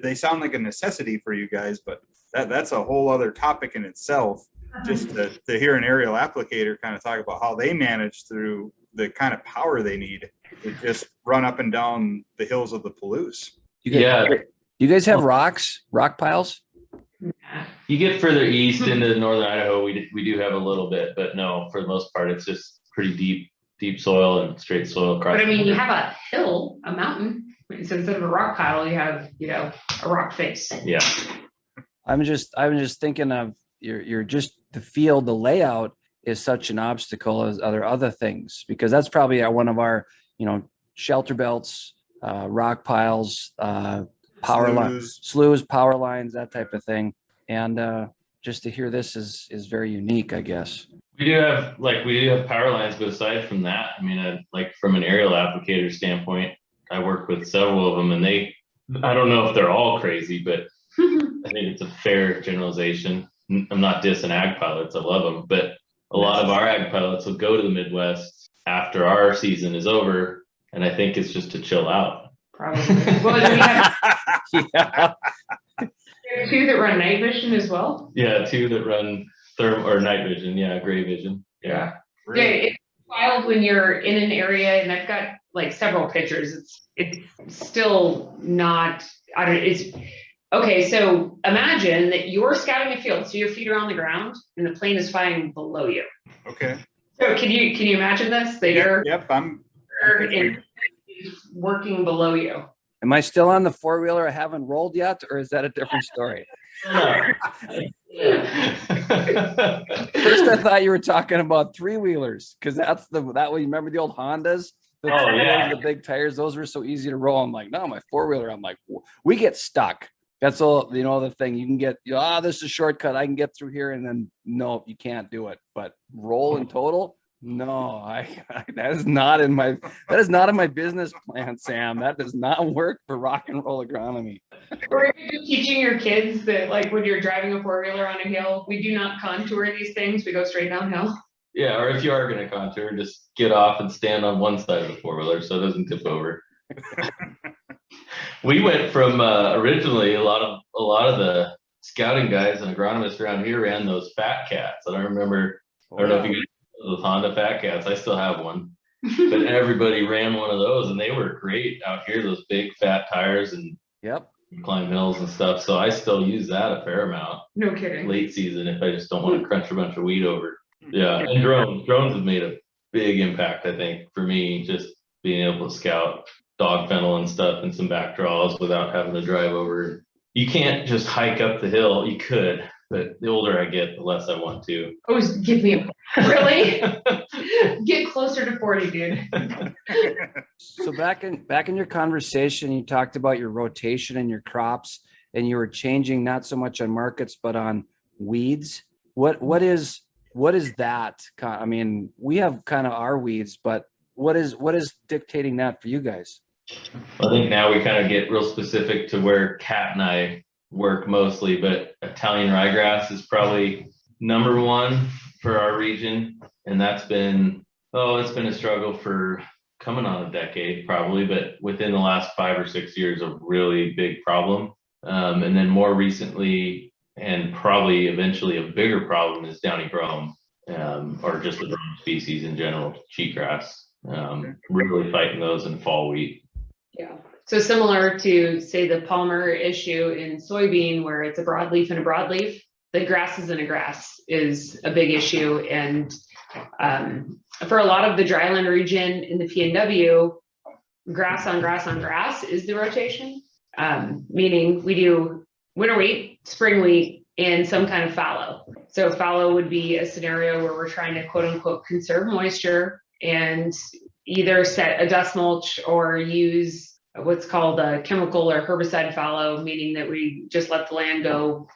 They sound like a necessity for you guys, but that's a whole other topic in itself. Just to hear an aerial applicator kind of talk about how they manage through the kind of power they need to just run up and down the hills of the Palouse. You guys have rock piles? You get further east into northern Idaho, we do have a little bit, but no, for the most part, it's just pretty deep soil and straight soil across. But I mean, you have a hill, a mountain. So instead of a rock pile, you have, a rock face. Yeah. I'm just thinking of you're just the field, the layout is such an obstacle as other things, because that's probably one of our, shelter belts, rock piles, power lines, sloughs, power lines, that type of thing. And just to hear this is very unique, I guess. We do have power lines, but aside from that, I mean, from an aerial applicator standpoint, I work with several of them, and I don't know if they're all crazy, but I think it's a fair generalization. I'm not dissing ag pilots. I love them, but a lot of our ag pilots will go to the Midwest after our season is over. And I think it's just to chill out. Probably. Well, we have two that run night vision as well. Yeah. 2 that run night vision. Yeah. Gray vision. Yeah. Really? Yeah. It's wild when you're in an area, and I've got like several pictures. It's still not, okay. So imagine that you're scouting a field. So your feet are on the ground and the plane is flying below you. Okay. So can you imagine this? Yep. I'm working below you. Am I still on the four-wheeler I haven't rolled yet, or is that a different story? First, I thought you were talking about three-wheelers, because that way, you remember the old Hondas? The Oh, three-wheelers, yeah. the big tires, those were so easy to roll. I'm like, no, my four-wheeler, I'm like, we get stuck. That's all, the thing. You can get, this is a shortcut. I can get through here, and then no, you can't do it. But roll in total, no, that is not in my business plan, Sam. That does not work for rock and roll agronomy. Or you're teaching your kids that, like, when you're driving a four-wheeler on a hill, we do not contour these things. We go straight downhill. Yeah, or if you are going to contour, just get off and stand on one side of the four-wheeler so it doesn't tip over. We went from originally a lot of the scouting guys and agronomists around here ran those fat cats. And I remember, I don't know if you guys know those Honda fat cats. I still have one, but everybody ran one of those, and they were great out here. Those big fat tires and Yep. climb hills and stuff. So I still use that a fair amount No kidding. late season if I just don't want to crunch a bunch of weed over. Yeah, and drones have made a big impact, I think, for me, just being able to scout dog fennel and stuff and some back draws without having to drive over. You can't just hike up the hill. You could, but the older I get, the less I want to. Oh, give me really? Get closer to 40, dude. So back in your conversation, you talked about your rotation and your crops, and you were changing not so much on markets, but on weeds. What is that? I mean, we have kind of our weeds, but what is dictating that for you guys? I think now we kind of get real specific to where Kat and I work mostly, but Italian ryegrass is probably number one for our region. And that's been, it's been a struggle for coming on a decade probably, but within the last 5 or 6 years, a really big problem. And then more recently, and probably eventually a bigger problem, is downy brome, or just the brome species in general, cheatgrass. Really fighting those in fall wheat. Yeah. So similar to, say, the palmer issue in soybean, where it's a broadleaf and a broadleaf, the grasses in a grass is a big issue. And for a lot of the dryland region in the PNW, grass on grass on grass is the rotation, meaning we do winter wheat, spring wheat, and some kind of fallow. So fallow would be a scenario where we're trying to quote unquote conserve moisture and either set a dust mulch or use what's called a chemical or herbicide fallow, meaning that we just let the land go,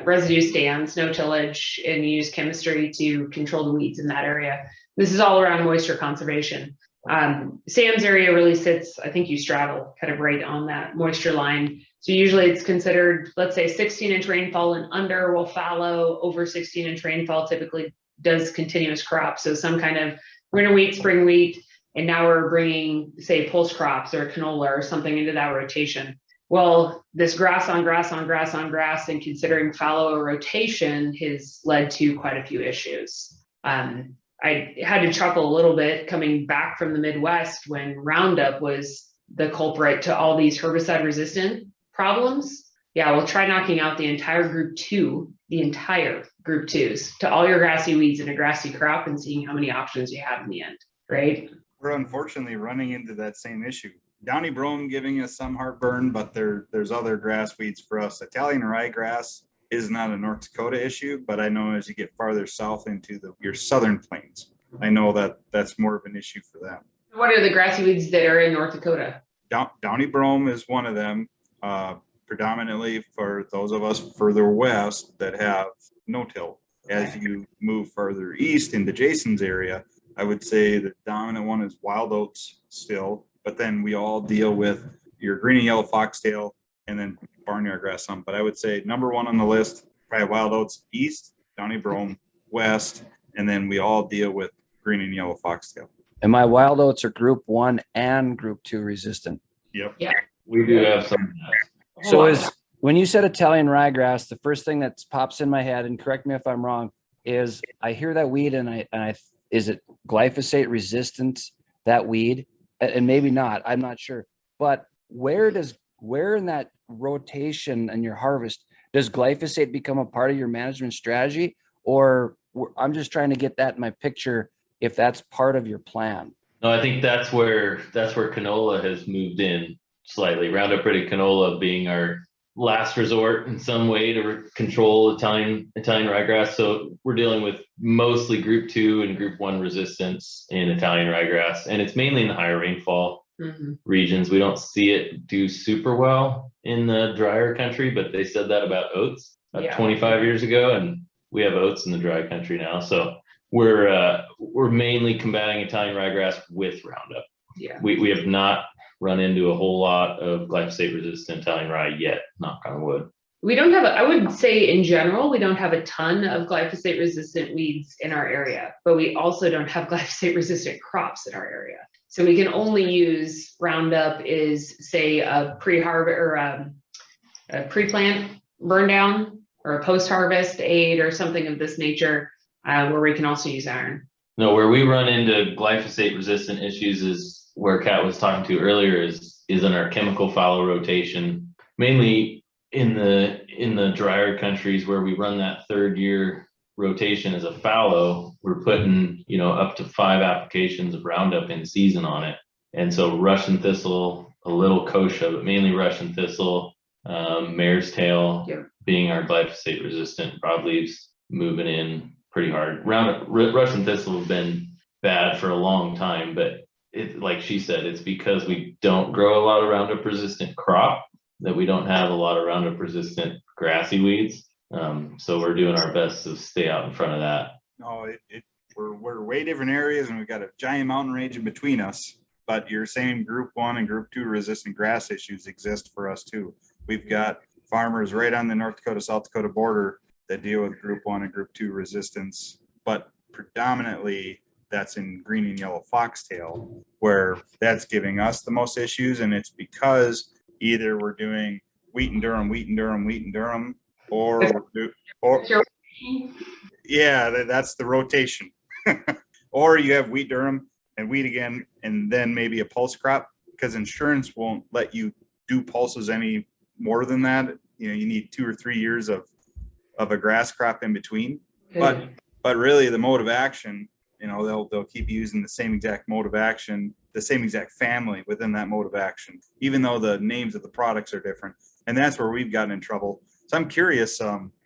residue stands, no tillage, and use chemistry to control the weeds in that area. This is all around moisture conservation. Sam's area really sits, I think you straddle kind of right on that moisture line. So usually it's considered, let's say 16-inch rainfall and under will fallow. Over 16-inch rainfall typically does continuous crop. So some kind of winter wheat, spring wheat, and now we're bringing, say, pulse crops or canola or something into that rotation. Well, this grass on grass on grass on grass and considering fallow rotation has led to quite a few issues. I had to chuckle a little bit coming back from the Midwest when Roundup was the culprit to all these herbicide resistant problems. Yeah, we'll try knocking out the entire group 2s to all your grassy weeds in a grassy crop and seeing how many options you have in the end, right? We're unfortunately running into that same issue. Downy brome giving us some heartburn, but there's other grass weeds for us. Italian ryegrass is not a North Dakota issue, but I know as you get farther south into your southern plains, I know that's more of an issue for them. What are the grassy weeds that are in North Dakota? Downy brome is one of them, predominantly for those of us further west that have no-till. As you move further east into Jason's area, I would say the dominant one is wild oats still, but then we all deal with your green and yellow foxtail and then barnyard grass some. But I would say number one on the list, probably wild oats east, downy brome west, and then we all deal with green and yellow foxtail. And my wild oats are group 1 and group 2 resistant. Yep. Yeah. We do have some. So when you said Italian ryegrass, the first thing that pops in my head, and correct me if I'm wrong, is I hear that weed and I is it glyphosate resistant, that weed? And maybe not, I'm not sure. But where in that rotation and your harvest, does glyphosate become a part of your management strategy? Or I'm just trying to get that in my picture, if that's part of your plan. No, I think that's where canola has moved in slightly. Roundup Ready canola being our last resort in some way to control Italian ryegrass. So we're dealing with mostly group 2 and group 1 resistance in Italian ryegrass, and it's mainly in the higher rainfall regions. We don't see it do super well in the drier country, but they said that about oats 25 years ago, and we have oats in the dry country now. So we're mainly combating Italian ryegrass with Roundup. Yeah. We have not run into a whole lot of glyphosate resistant Italian rye yet, knock on wood. We don't have, I would say in general, we don't have a ton of glyphosate resistant weeds in our area, but we also don't have glyphosate resistant crops in our area. So we can only use Roundup is say a pre-harvest or a pre-plant burn down or a post-harvest aid or something of this nature, where we can also use iron. No, where we run into glyphosate resistant issues is where Kat was talking to earlier is in our chemical fallow rotation, mainly in the drier countries where we run that 3rd year rotation as a fallow. We're putting, up to 5 applications of Roundup in season on it. And so Russian thistle, a little kochia, but mainly Russian thistle, mare's tail being our glyphosate resistant broadleaves moving in pretty hard. Russian thistle has been bad for a long time, but it, like she said, it's because we don't grow a lot of Roundup resistant crop that we don't have a lot of Roundup resistant grassy weeds. So we're doing our best to stay out in front of that. No, we're way different areas, and we've got a giant mountain range in between us. But your same group 1 and group 2 resistant grass issues exist for us too. We've got farmers right on the North Dakota, South Dakota border that deal with group 1 and group 2 resistance, but predominantly that's in green and yellow foxtail, where that's giving us the most issues. And it's because either we're doing wheat and durum, or that's the rotation. Or you have wheat durum and wheat again, and then maybe a pulse crop, because insurance won't let you do pulses any more than that. You need 2 or 3 years of a grass crop in between. But really the mode of action, they'll keep using the same exact mode of action, the same exact family within that mode of action, even though the names of the products are different. And that's where we've gotten in trouble. So I'm curious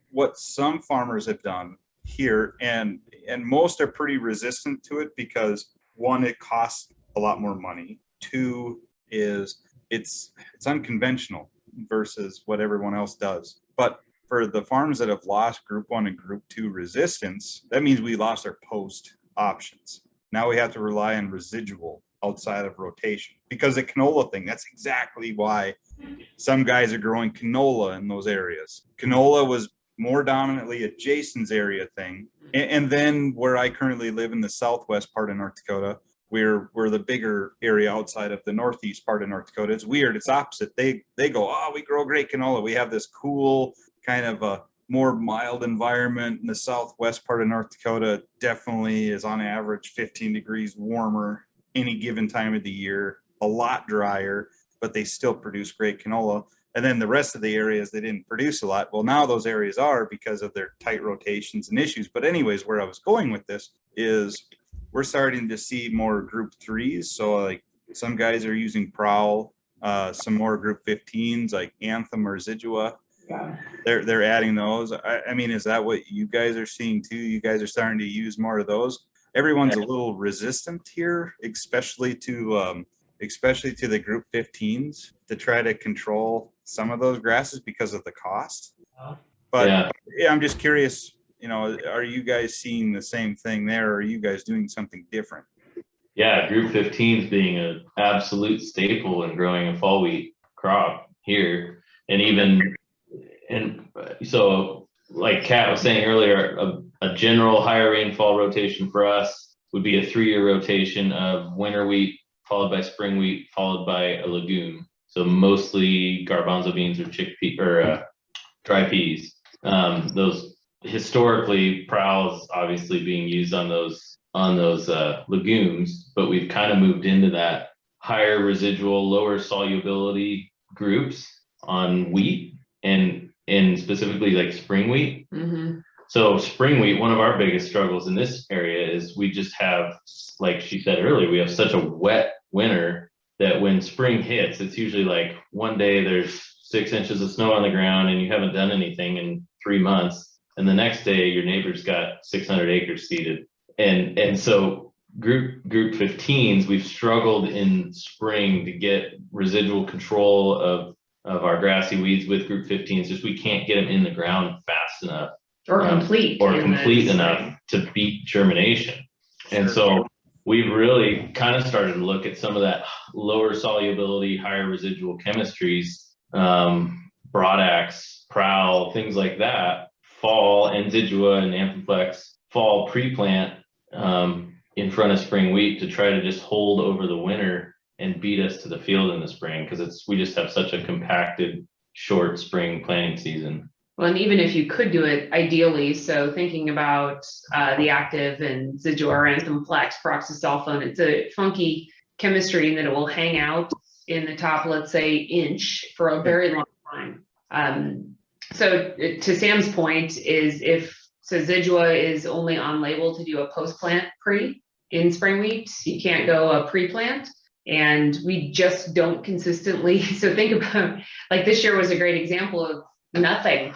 what some farmers have done here, and most are pretty resistant to it because 1, it costs a lot more money. 2 is it's unconventional versus what everyone else does. But for the farms that have lost group 1 and group 2 resistance, that means we lost our post options. Now we have to rely on residual outside of rotation, because the canola thing, that's exactly why some guys are growing canola in those areas. Canola was more dominantly a Jason's area thing. And then where I currently live in the southwest part of North Dakota, we're the bigger area outside of the northeast part of North Dakota. It's weird. It's opposite. They go, oh, we grow great canola. We have this cool kind of a more mild environment in the southwest part of North Dakota. Definitely is on average 15 degrees warmer any given time of the year, a lot drier, but they still produce great canola. And then the rest of the areas, they didn't produce a lot. Well, now those areas are, because of their tight rotations and issues. But anyways, where I was going with this is we're starting to see more group 3s. So like some guys are using Prowl, some more group 15s like Anthem or Residua. They're adding those. I mean, is that what you guys are seeing too? You guys are starting to use more of those. Everyone's a little resistant here, especially to the group 15s, to try to control some of those grasses because of the cost. But yeah, I'm just curious, are you guys seeing the same thing there, or are you guys doing something different? Yeah, group 15s being an absolute staple in growing a fall wheat crop here. And so like Kat was saying earlier, a general higher rainfall rotation for us would be a 3-year rotation of winter wheat followed by spring wheat followed by a legume. So mostly garbanzo beans or chickpea or dry peas. Those historically, Prowl's obviously being used on those legumes, but we've kind of moved into that higher residual, lower solubility groups on wheat and specifically like spring wheat. Mm-hmm. So spring wheat, one of our biggest struggles in this area is we just have, like she said earlier, we have such a wet winter that when spring hits, it's usually like one day there's 6 inches of snow on the ground and you haven't done anything in 3 months. And the next day your neighbor's got 600 acres seeded. And so group 15s, we've struggled in spring to get residual control of our grassy weeds with group 15s. Just we can't get them in the ground fast enough. Or complete. Or complete enough to beat germination. And so we've really kind of started to look at some of that lower solubility, higher residual chemistries, Broadax, Prowl, things like that, fall, Enzidua and Amphiplex, fall pre-plant in front of spring wheat to try to just hold over the winter and beat us to the field in the spring, because we just have such a compacted, short spring planting season. Well, and even if you could do it ideally, so thinking about the active and Zidua, Anthemplex, peroxysulfone, it's a funky chemistry in that it will hang out in the top, let's say, inch for a very long time. So to Sam's point is Zidua is only on label to do a post-plant pre in spring wheat, you can't go a pre-plant. And we just don't consistently, so think about, like this year was a great example of nothing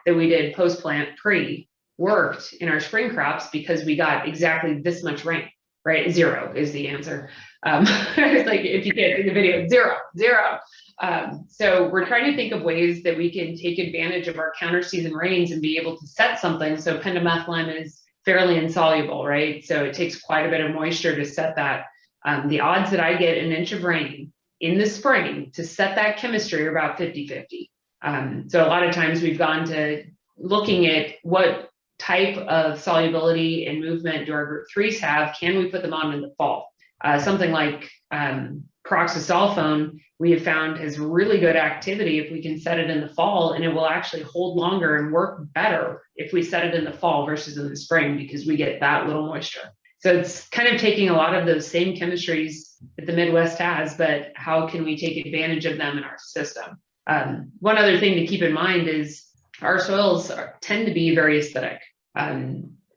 that we did post-plant pre worked in our spring crops because we got exactly this much rain, right? 0 is the answer. It's like, if you can't see the video, 0. So we're trying to think of ways that we can take advantage of our counter season rains and be able to set something. So pendimethylamine is fairly insoluble, right? So it takes quite a bit of moisture to set that. The odds that I get an inch of rain in the spring to set that chemistry are about 50-50. So a lot of times we've gone to looking at what type of solubility and movement do our group 3s have, can we put them on in the fall? Something like peroxysulfone, we have found has really good activity if we can set it in the fall, and it will actually hold longer and work better if we set it in the fall versus in the spring, because we get that little moisture. So it's kind of taking a lot of those same chemistries that the Midwest has, but how can we take advantage of them in our system? One other thing to keep in mind is our soils tend to be very acidic.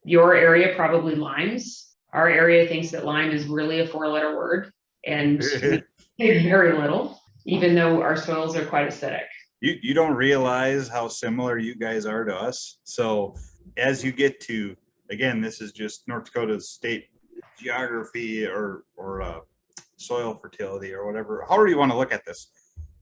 Your area probably limes. Our area thinks that lime is really a 4-letter word, and we say very little, even though our soils are quite acidic. You don't realize how similar you guys are to us. So as you get to, again, this is just North Dakota's state geography or soil fertility or whatever, however you want to look at this.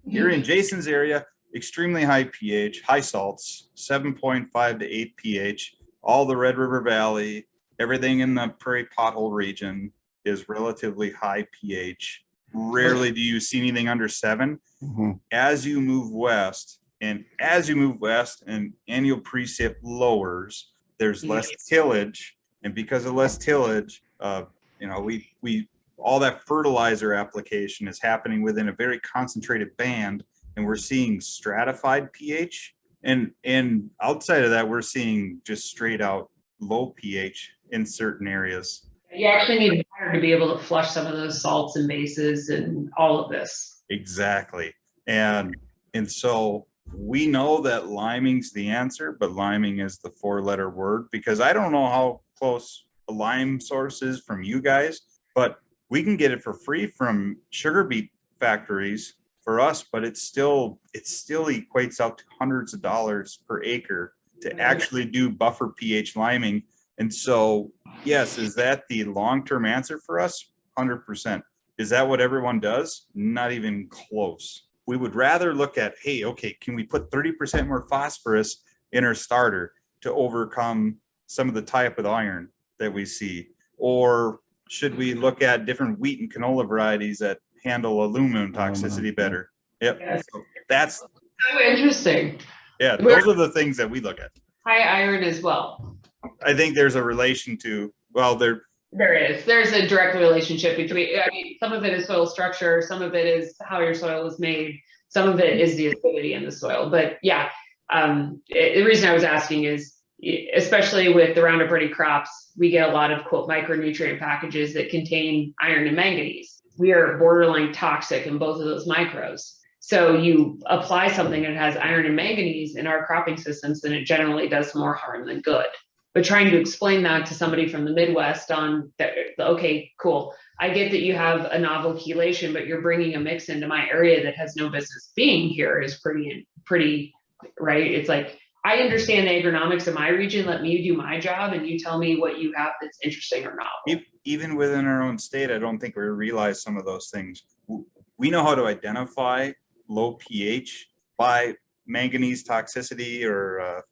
You're in Jason's area, extremely high pH, high salts, 7.5 to 8 pH. All the Red River Valley, everything in the Prairie Pothole region is relatively high pH. Rarely do you see anything under 7. Mm-hmm. As you move west and annual precip lowers, there's less tillage. And because of less tillage, we all that fertilizer application is happening within a very concentrated band, and we're seeing stratified pH. And outside of that, we're seeing just straight out low pH in certain areas. You actually need water to be able to flush some of those salts and bases and all of this. Exactly. And so we know that liming's the answer, but liming is the 4-letter word, because I don't know how close a lime source is from you guys, but we can get it for free from sugar beet factories for us, but it still equates out to hundreds of dollars per acre to actually do buffer pH liming. And so, yes, is that the long-term answer for us? 100%. Is that what everyone does? Not even close. We would rather look at, hey, okay, can we put 30% more phosphorus in our starter to overcome some of the tie-up with iron that we see? Or should we look at different wheat and canola varieties that handle aluminum toxicity better? Yep. Yes. So that's so interesting. Yeah, those are the things that we look at. High iron as well. I think there's a relation to, well, there is. There's a direct relationship between, some of it is soil structure, some of it is how your soil is made, some of it is the acidity in the soil. But yeah, the reason I was asking is, especially with the Roundup Ready crops, we get a lot of quote micronutrient packages that contain iron and manganese. We are borderline toxic in both of those micros. So you apply something that has iron and manganese in our cropping systems, and it generally does more harm than good. But trying to explain that to somebody from the Midwest on, okay, cool, I get that you have a novel chelation, but you're bringing a mix into my area that has no business being here is pretty, right? It's like, I understand the agronomics of my region. Let me do my job and you tell me what you have that's interesting or novel. Even within our own state, I don't think we realize some of those things. We know how to identify low pH by manganese toxicity or,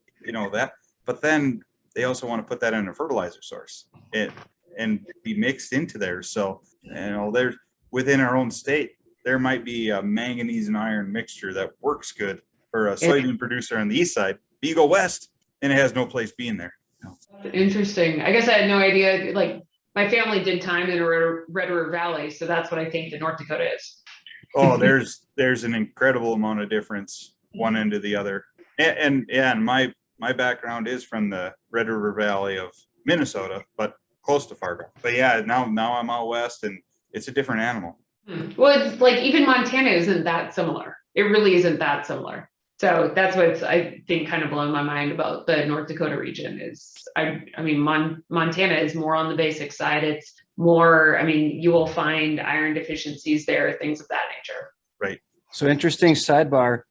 that, but then they also want to put that in a fertilizer source and be mixed into there. So, there's within our own state, there might be a manganese and iron mixture that works good for a soybean producer on the east side. But you go west and it has no place being there. Interesting. I guess I had no idea. Like my family did time in a Red River Valley, so that's what I think the North Dakota is. Oh, there's an incredible amount of difference one end to the other. And my background is from the Red River Valley of Minnesota, but close to Fargo. But yeah, now I'm out west and it's a different animal. Well, it's like even Montana isn't that similar. It really isn't that similar. So that's what's, I think, kind of blowing my mind about the North Dakota region is, Montana is more on the basic side. It's more, you will find iron deficiencies there, things of that nature. Right. So interesting sidebar.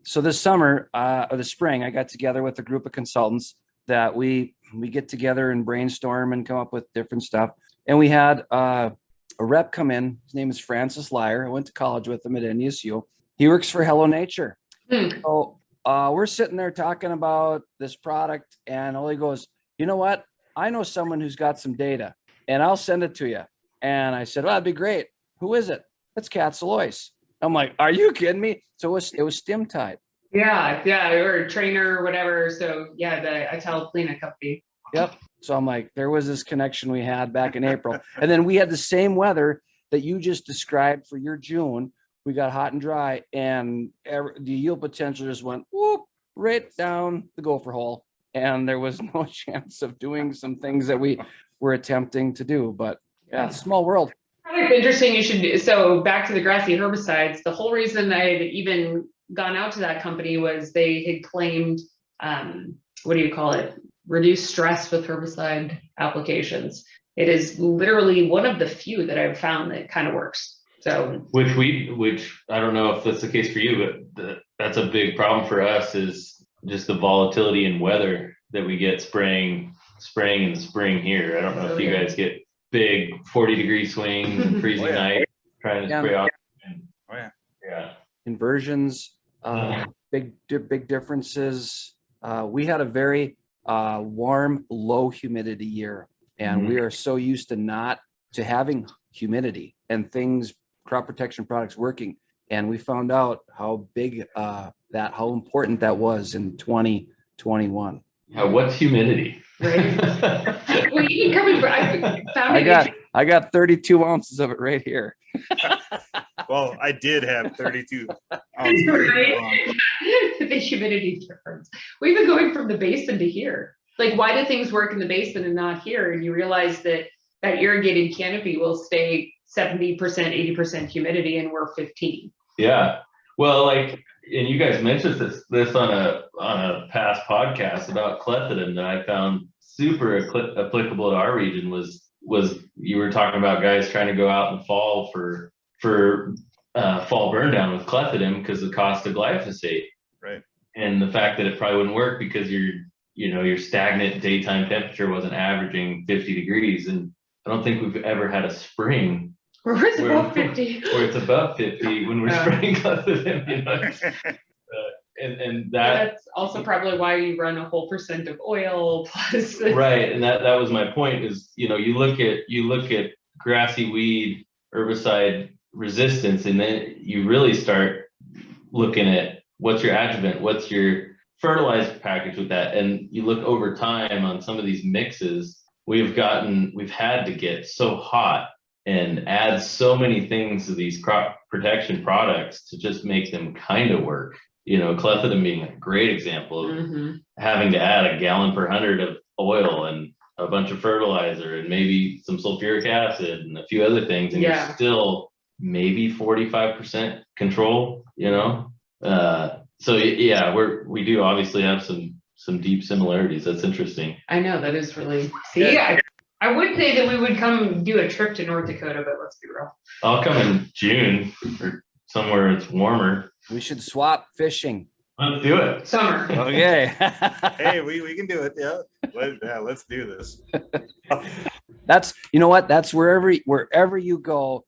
So this summer or the spring, I got together with a group of consultants that we get together and brainstorm and come up with different stuff. And we had a rep come in. His name is Francis Lyer. I went to college with him at NDSU. He works for Hello Nature. So we're sitting there talking about this product, and Ole goes, "You know what? I know someone who's got some data, and I'll send it to you." And I said, "Well, that'd be great. Who is it?" "It's Cat Salois." I'm like, "Are you kidding me?" So it was stem tide. Yeah, or a trainer or whatever. So yeah, the Italo-Plena company. Yep. So I'm like, there was this connection we had back in April, and then we had the same weather that you just described for your June. We got hot and dry, and the yield potential just went whoop right down the gopher hole, and there was no chance of doing some things that we were attempting to do. But yeah, it's a small world. It's interesting. You should. So back to the grassy herbicides. The whole reason I had even gone out to that company was they had claimed, what do you call it? Reduce stress with herbicide applications. It is literally one of the few that I've found that kind of works. So which I don't know if that's the case for you, but that's a big problem for us is just the volatility in weather that we get spraying in the spring here. I don't know if you guys get big 40-degree swings and freezing night trying to spray off. Yeah. Inversions, big differences. We had a very warm, low humidity year, and we are so used to having humidity and things, crop protection products working. And we found out how big how important that was in 2021. What's humidity? Right. I got 32 ounces of it right here. Well, I did have 32 ounces. Right? The humidity difference. We've been going from the basin to here. Like, why do things work in the basin and not here? And you realize that irrigated canopy will stay 70%, 80% humidity, and we're 15. Yeah. Well, and you guys mentioned this on a past podcast about clethodim that I found super applicable to our region was you were talking about guys trying to go out in fall for fall burn down with clethodim because of the cost of glyphosate. Right. And the fact that it probably wouldn't work because your stagnant daytime temperature wasn't averaging 50 degrees. And I don't think we've ever had a spring where it's above 50. Where it's above 50 when we're spraying clethodim, and that's also probably why you run a whole % of oil plus. Right, and that was my point. Is you look at grassy weed herbicide resistance, and then you really start looking at what's your adjuvant, what's your fertilizer package with that, and you look over time on some of these mixes. We've had to get so hot and add so many things to these crop protection products to just make them kind of work. Clethodim being a great example of having to add a gallon per 100 of oil and a bunch of fertilizer and maybe some sulfuric acid and a few other things, and you're still maybe 45% control. So yeah, we do obviously have some deep similarities. That's interesting. I know, that is really I would say that we would come do a trip to North Dakota, but let's be real. I'll come in June or somewhere it's warmer. We should swap fishing. Let's do it. Summer. Okay. Hey, we can do it. Yeah. Let's do this. That's, you know what? That's wherever you go,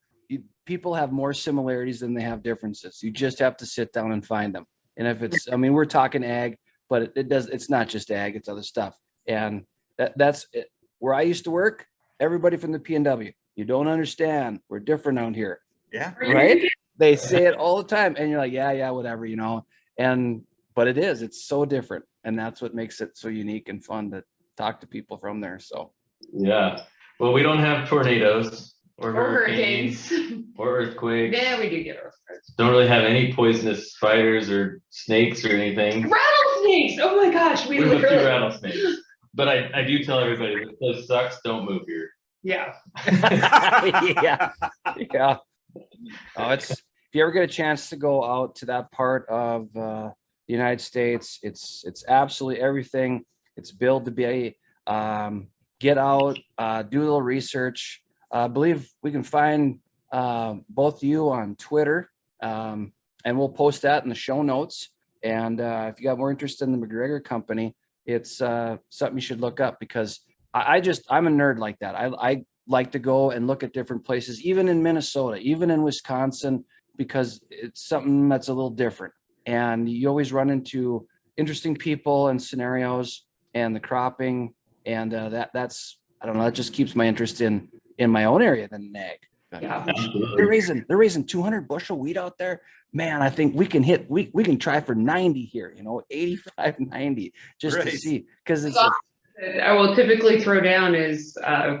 people have more similarities than they have differences. You just have to sit down and find them. And if it's, I mean, we're talking ag, but it's not just ag, it's other stuff. And that's it. Where I used to work, everybody from the P&W, you don't understand. We're different out here. Yeah. Right? They say it all the time. And you're like, yeah, whatever, you know. But it's so different. And that's what makes it so unique and fun to talk to people from there. So Yeah. Well, we don't have tornadoes or hurricanes or earthquakes. Yeah, we do get earthquakes. Don't really have any poisonous spiders or snakes or anything. Rattlesnakes. Oh my gosh, we have a few literally. rattlesnakes. But I do tell everybody, this place sucks, don't move here. Yeah. yeah. Oh, if you ever get a chance to go out to that part of the United States, it's absolutely everything. It's built to be get out, do a little research. I believe we can find both of you on Twitter, and we'll post that in the show notes. And if you got more interest in the McGregor Company, it's something you should look up, because I'm a nerd like that. I like to go and look at different places, even in Minnesota, even in Wisconsin, because it's something that's a little different. And you always run into interesting people and scenarios and the cropping. And that's, I don't know, that just keeps my interest in my own area than ag. Yeah. They're raising 200 bushel wheat out there. Man, I think we can try for 90 here, 85, 90, just to see. Because it's I will typically throw down is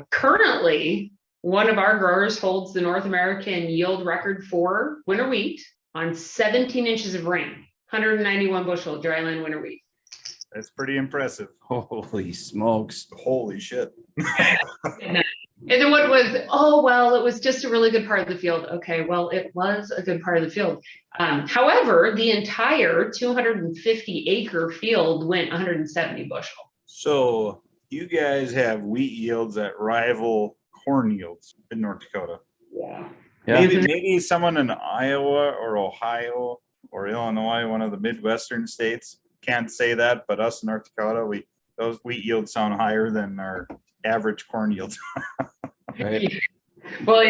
currently one of our growers holds the North American yield record for winter wheat on 17 inches of rain, 191 bushel dryland winter wheat. That's pretty impressive. holy smokes. Holy shit. And then what was, it was just a really good part of the field. Okay, well, it was a good part of the field. However, the entire 250 acre field went 170 bushel. So you guys have wheat yields that rival corn yields in North Dakota. Yeah. Maybe someone in Iowa or Ohio or Illinois, one of the Midwestern states, can't say that, but us in North Dakota, those wheat yields sound higher than our average corn yields. Right. Well,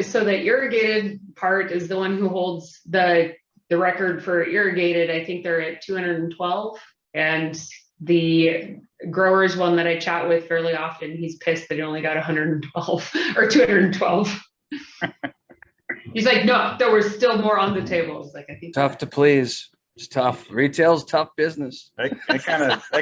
so the irrigated part is the one who holds the record for irrigated. I think they're at 212, and the growers one that I chat with fairly often, he's pissed that he only got 112 or 212. He's like, no, there was still more on the table. It's like, I think Tough to please. It's tough. Retail's tough business. That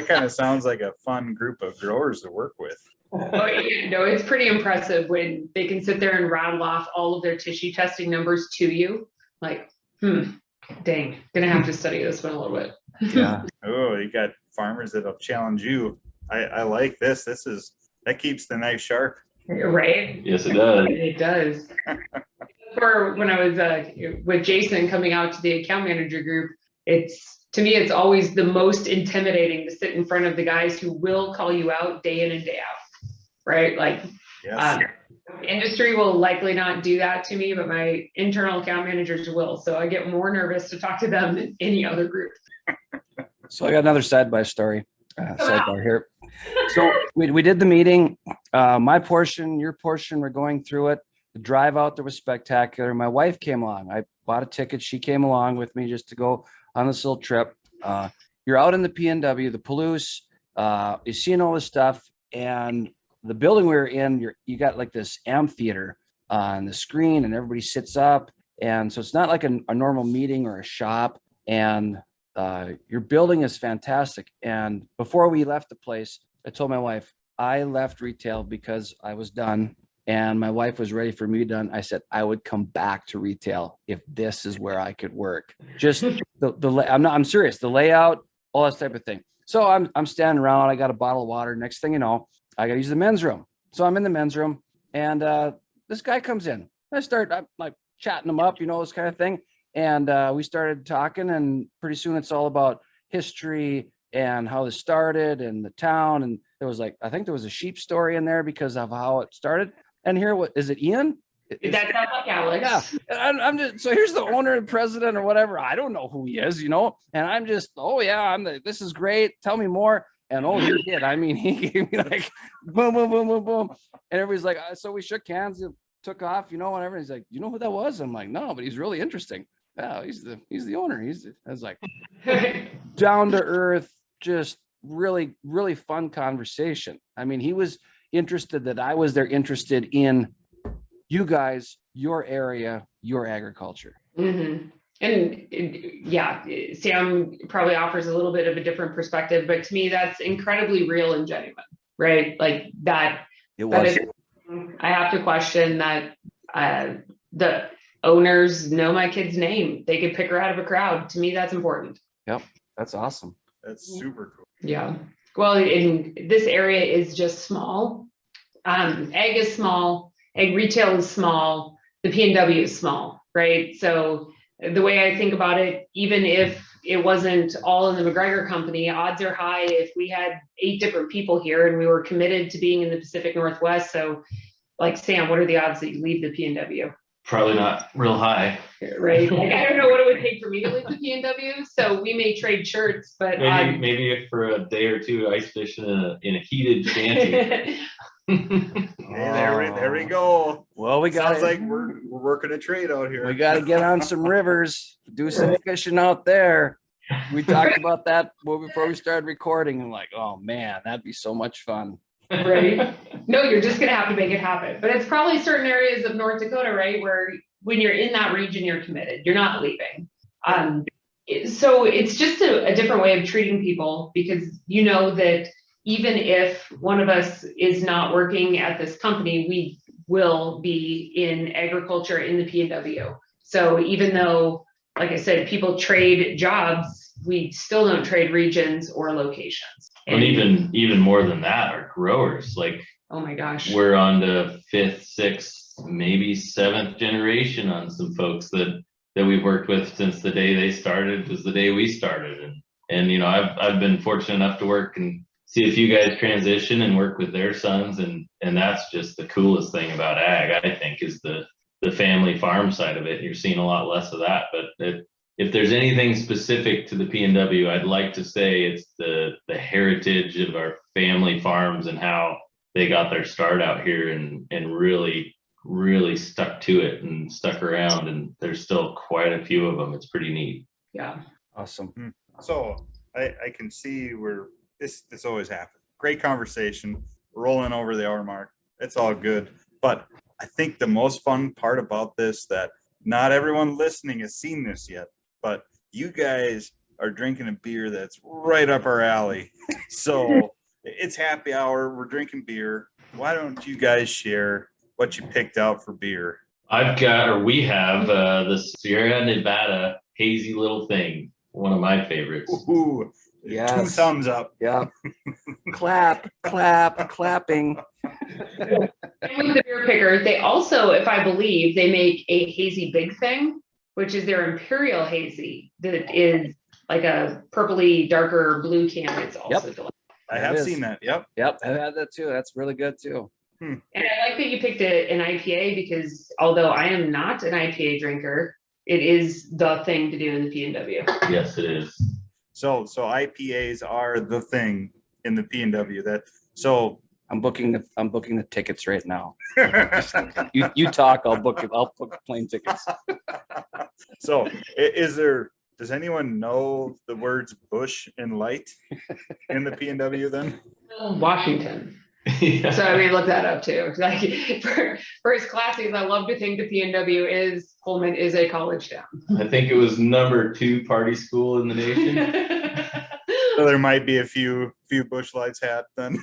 kind of sounds like a fun group of growers to work with. It's pretty impressive when they can sit there and rattle off all of their tissue testing numbers to you. Like, dang, gonna have to study this one a little bit. Yeah. Oh, you got farmers that'll challenge you. I like this. That keeps the knife sharp. Right? Yes, it does. It does. For when I was with Jason coming out to the account manager group, to me, it's always the most intimidating to sit in front of the guys who will call you out day in and day out, right? Like, Yes. Industry will likely not do that to me, but my internal account managers will. So I get more nervous to talk to them than any other group. So I got another sidebar here. So we did the meeting, my portion, your portion, we're going through it. The drive out there was spectacular. My wife came along. I bought a ticket. She came along with me just to go on this little trip. You're out in the P&W, the Palouse, you're seeing all this stuff, and the building we were in, you got like this amphitheater on the screen, and everybody sits up. And so it's not like a normal meeting or a shop. And your building is fantastic. And before we left the place, I told my wife, I left retail because I was done. And my wife was ready for me done. I said, I would come back to retail if this is where I could work. Just I'm serious. The layout, all that type of thing. So I'm standing around. I got a bottle of water. Next thing you know, I got to use the men's room. So I'm in the men's room, and this guy comes in. I'm like chatting him up, this kind of thing. And we started talking, and pretty soon it's all about history and how this started and the town. And there was like, I think there was a sheep story in there because of how it started. And here, what is it, Ian? That sounds like Alex. Yeah. I'm just, so here's the owner and president or whatever. I don't know who he is, you know, and I'm just, oh yeah, this is great. Tell me more. And oh, he did. I mean, he gave me like boom, boom, boom, boom, boom. And everybody's like, so we shook hands and took off, you know, whatever. He's like, you know who that was? I'm like, no, but he's really interesting. Yeah, he's the owner. I was like, down to earth, just really, really fun conversation. I mean, he was interested that I was there, interested in you guys, your area, your agriculture. Mm-hmm. And yeah, Sam probably offers a little bit of a different perspective, but to me, that's incredibly real and genuine, right? Like that. It was. I have to question that the owners know my kid's name. They could pick her out of a crowd. To me, that's important. Yep, that's awesome. That's super cool. Yeah. Well, in this area is just small. Egg is small. Egg retail is small. The P&W is small, right? So the way I think about it, even if it wasn't all in the McGregor Company, odds are high if we had 8 different people here and we were committed to being in the Pacific Northwest. So like Sam, what are the odds that you leave the P&W? Probably not real high. Right. Like, I don't know what it would take for me to leave the P&W. So we may trade shirts, but maybe if for a day or two ice fishing in a heated shanty. Hey, there we go. Well, we got Sounds like we're working a trade out here. We got to get on some rivers, do some fishing out there. We talked about that before we started recording. I'm like, oh man, that'd be so much fun. Right. No, you're just going to have to make it happen. But it's probably certain areas of North Dakota, right, where when you're in that region, you're committed. You're not leaving. So it's just a different way of treating people, because you know that even if one of us is not working at this company, we will be in agriculture in the P&W. So even though, like I said, people trade jobs, we still don't trade regions or locations. And even more than that are growers. Like, oh my gosh, we're on the 5th, 6th, maybe 7th generation on some folks that we've worked with since the day they started was the day we started. And you know, I've been fortunate enough to work and see a few guys transition and work with their sons, and that's just the coolest thing about ag, I think, is the family farm side of it. You're seeing a lot less of that, but if there's anything specific to the P&W, I'd like to say it's the heritage of our family farms and how they got their start out here and really, really stuck to it and stuck around. And there's still quite a few of them. It's pretty neat. Yeah. Awesome. So I can see where this always happens. Great conversation, rolling over the hour mark. It's all good. But I think the most fun part about this, that not everyone listening has seen this yet, but you guys are drinking a beer that's right up our alley. So it's happy hour. We're drinking beer. Why don't you guys share what you picked out for beer? We have the Sierra Nevada hazy little thing. One of my favorites. Ooh, yes. 2 thumbs up. Yeah. clapping. And with the beer picker, they also, if I believe, they make a hazy big thing, which is their imperial hazy that is like a purpley, darker blue can. It's also delicious. I have seen that. Yep. I've had that too. That's really good too. And I like that you picked an IPA, because although I am not an IPA drinker, it is the thing to do in the P&W. Yes, it is. So IPAs are the thing in the P&W. I'm booking the tickets right now. You talk, I'll book plane tickets. So does anyone know the words Bush and Light in the P&W then? Washington. Yeah. So I mean, look that up too. Like for as classy as I love to think the P&W is, Pullman is a college town. I think it was number 2 party school in the nation. So there might be a few Bush Lights had then.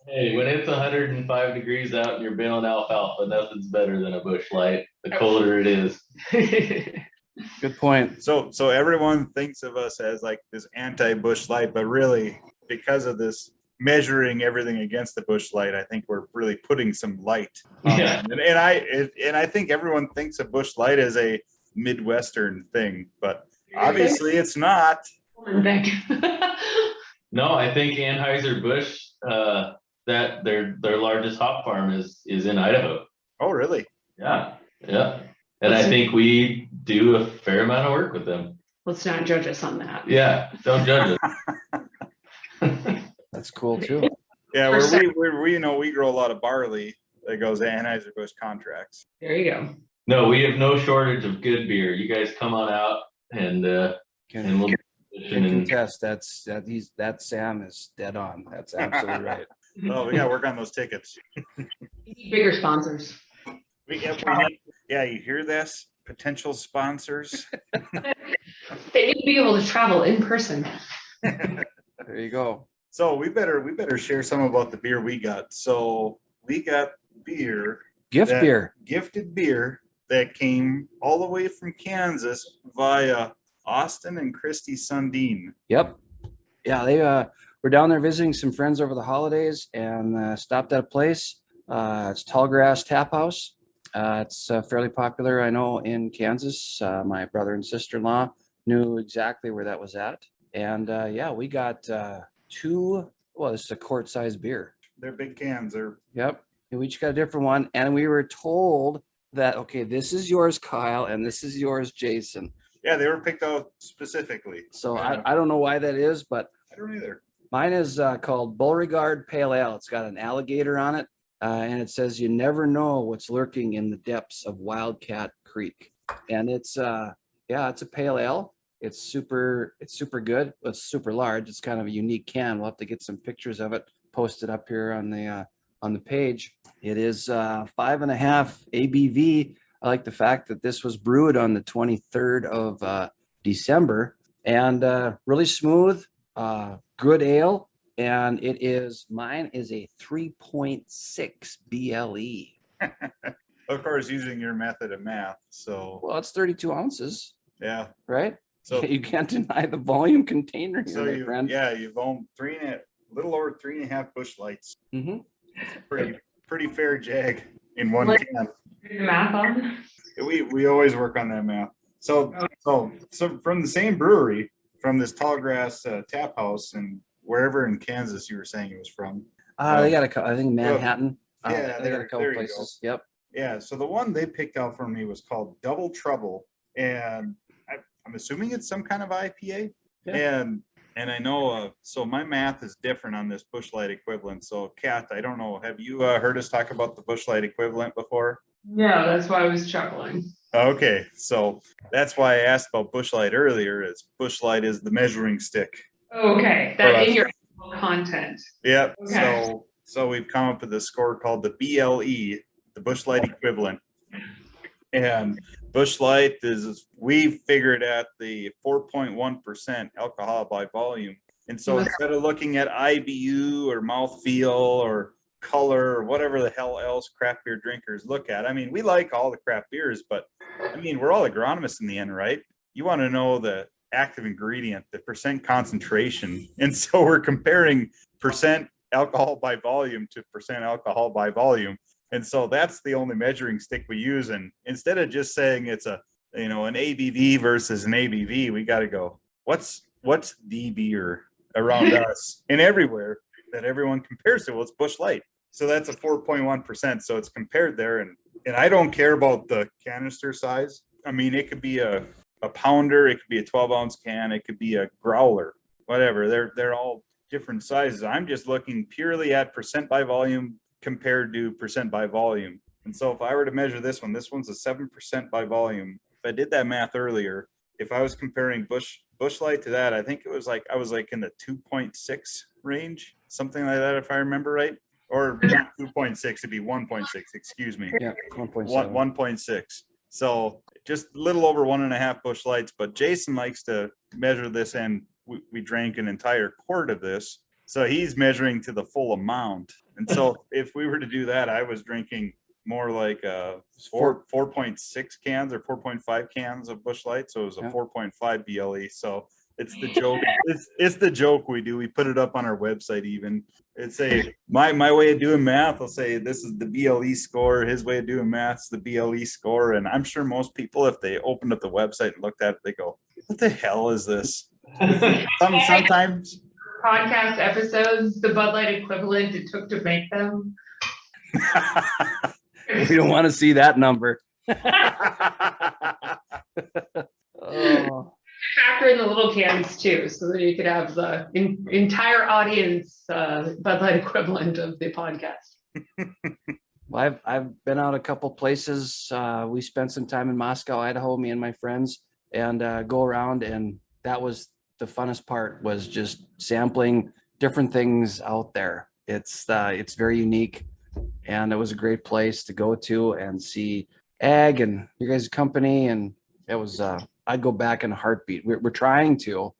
Hey, when it's 105 degrees out and you're baling alfalfa, nothing's better than a Bush Light. The colder it is. Good point. So everyone thinks of us as like this anti-Bush Light, but really, because of this measuring everything against the Bush Light, I think we're really putting some light on it. And I think everyone thinks of Bush Light as a Midwestern thing, but obviously it's not. No, I think Anheuser-Busch, that their largest hop farm is in Idaho. Oh, really? Yeah, yeah. And I think we do a fair amount of work with them. Let's not judge us on that. Yeah, don't judge That's cool too. Yeah, we grow a lot of barley that goes to Anheuser-Busch contracts. There you go. No, we have no shortage of good beer. You guys come on out and we'll Can contest that Sam is dead on. That's absolutely right. Oh, we gotta work on those tickets. Bigger sponsors. Yeah, you hear this? Potential sponsors. They need to be able to travel in person. There you go. So we better share some about the beer we got. So we got beer. Gifted beer that came all the way from Kansas via Austin and Christy Sundin. Yep. Yeah, they were down there visiting some friends over the holidays and stopped at a place. It's Tallgrass Tap House. It's fairly popular, I know, in Kansas. My brother and sister-in-law knew exactly where that was at. And yeah, we got two. Well, this is a quart-sized beer. They're big cans. Yep. And we each got a different one. And we were told that, okay, this is yours, Kyle, and this is yours, Jason. Yeah, they were picked out specifically. So I don't know why that is, but I don't either. Mine is called Beauregard Pale Ale. It's got an alligator on it, and it says, "You never know what's lurking in the depths of Wildcat Creek." And it's it's a pale ale. It's super good. It's super large. It's kind of a unique can. We'll have to get some pictures of it posted up here on the page. It is 5.5 ABV. I like the fact that this was brewed on the 23rd of December, and really smooth, good ale. And mine is a 3.6 BLE. Of course, using your method of math. So Well, it's 32 ounces, yeah. right? So You can't deny the volume container here, so my friend. you've owned little over 3.5 Busch Lights. Mm-hmm. Pretty fair jag in one Like- can. The math on. We always work on that math. So from the same brewery, from this Tallgrass Tap House, and wherever in Kansas you were saying it was from. They got a couple, I think Manhattan. Yeah, they got a couple there you places. Yep. Yeah, so the one they picked out for me was called Double Trouble, and I'm assuming it's some kind of IPA. Yeah. And I know, so my math is different on this Busch Light equivalent. So Kat, I don't know, have you heard us talk about the Busch Light equivalent before? No, that's why I was chuckling. Okay, so that's why I asked about Busch Light earlier. Is Busch Light is the measuring stick. Okay, that in your content. Yep. Okay. So we've come up with a score called the BLE, the Busch Light equivalent. And Busch Light we figured at the 4.1% alcohol by volume. And so instead of looking at IBU or mouthfeel or color or whatever the hell else craft beer drinkers look at, I mean, we like all the craft beers, but I mean, we're all agronomists in the end, right? You want to know the active ingredient, the percent concentration. And so we're comparing percent alcohol by volume to percent alcohol by volume. And so that's the only measuring stick we use. And instead of just saying it's an ABV versus an ABV, we got to go, what's the beer around us and everywhere that everyone compares to? Well, it's Busch Light. So that's a 4.1%. So it's compared there. And I don't care about the canister size. I mean, it could be a pounder, it could be a 12-ounce can, it could be a growler, whatever. They're all different sizes. I'm just looking purely at percent by volume compared to percent by volume. And so if I were to measure this one's a 7% by volume. If I did that math earlier, if I was comparing Busch Light to that, I think I was like in the 2.6 range, something like that, if I remember right. Or not 2.6, it'd be 1.6, excuse me. Yeah, 1.7. 1.6. So just a little over 1.5 Busch Lights, but Jason likes to measure this, and we drank an entire quart of this. So he's measuring to the full amount. And so if we were to do that, I was drinking more like 4.6 cans or 4.5 cans of Busch Light. So it was a 4.5 BLE. So it's the joke. It's the joke we do. We put it up on our website even. It's my way of doing math. I'll say this is the BLE score. His way of doing math is the BLE score. And I'm sure most people, if they opened up the website and looked at it, they go, "What the hell is this?" Sometimes podcast episodes, the Bud Light equivalent it took to make them. We don't want to see that number. Oh. Factor in the little cans too, so that you could have the entire audience Bud Light equivalent of the podcast. Well, I've been out a couple places. We spent some time in Moscow, Idaho, me and my friends, and go around, and that was the funnest part, was just sampling different things out there. It's very unique, and it was a great place to go to and see ag and your guys' company, and it was I'd go back in a heartbeat. We're trying to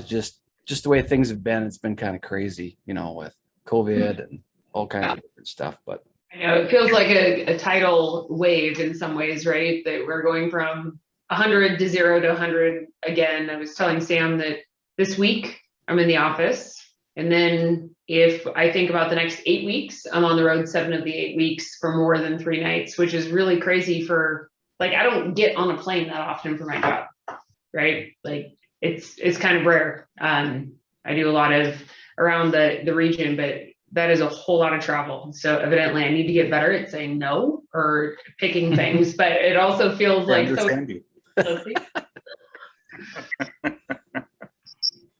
just the way things have been. It's been kind of crazy, with COVID and all kinds of different stuff, but. I know it feels like a tidal wave in some ways, right? That we're going from 100 to 0 to 100 again. I was telling Sam that this week I'm in the office, and then if I think about the next 8 weeks, I'm on the road 7 of the 8 weeks for more than 3 nights, which is really crazy for, like, I don't get on a plane that often for my job, right? Like it's kind of rare. I do a lot of around the region, but that is a whole lot of travel. So evidently I need to get better at saying no or picking things, but it also feels like so.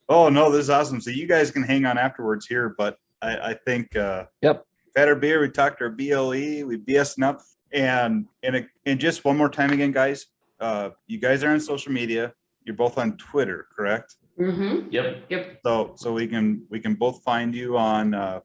Oh no, this is awesome. So you guys can hang on afterwards here, but I think Yep. Better Beer, we talked our BLE, we BS'ing up, and just one more time again, guys. You guys are on social media. You're both on Twitter, correct? Mm-hmm. Yep. So we can both find you on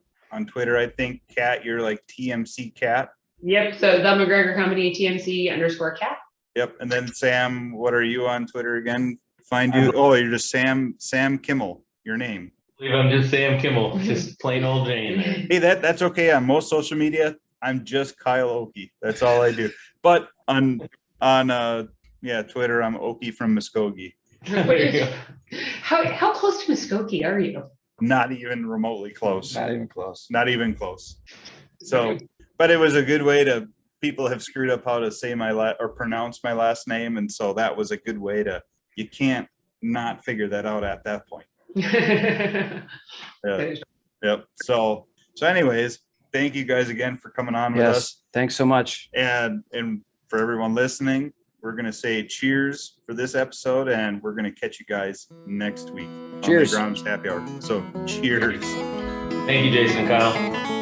Twitter. I think Kat, you're like TMC Cat. Yep. So the McGregor Company, TMC_cat. Yep. And then Sam, what are you on Twitter again? Find you. Oh, you're just Sam Kimmell, your name. I believe I'm just Sam Kimmell, just plain old Jane there. Hey, that's okay. On most social media, I'm just Kyle Okie. That's all I do. But on Twitter, I'm Okie from Muskogee. How close to Muskogee are you? Not even remotely close. Not even close. Not even close. So, but it was a good way to, people have screwed up how to say or pronounce my last name. And so that was a good way to, you can't not figure that out at that point. Yeah. Yep. So anyways, thank you guys again for coming on with us. Thanks so much. And for everyone listening, we're going to say cheers for this episode, and we're going to catch you guys next week. Cheers. On the Agronomist Happy Hour. So cheers. Thank you, Jason and Kyle.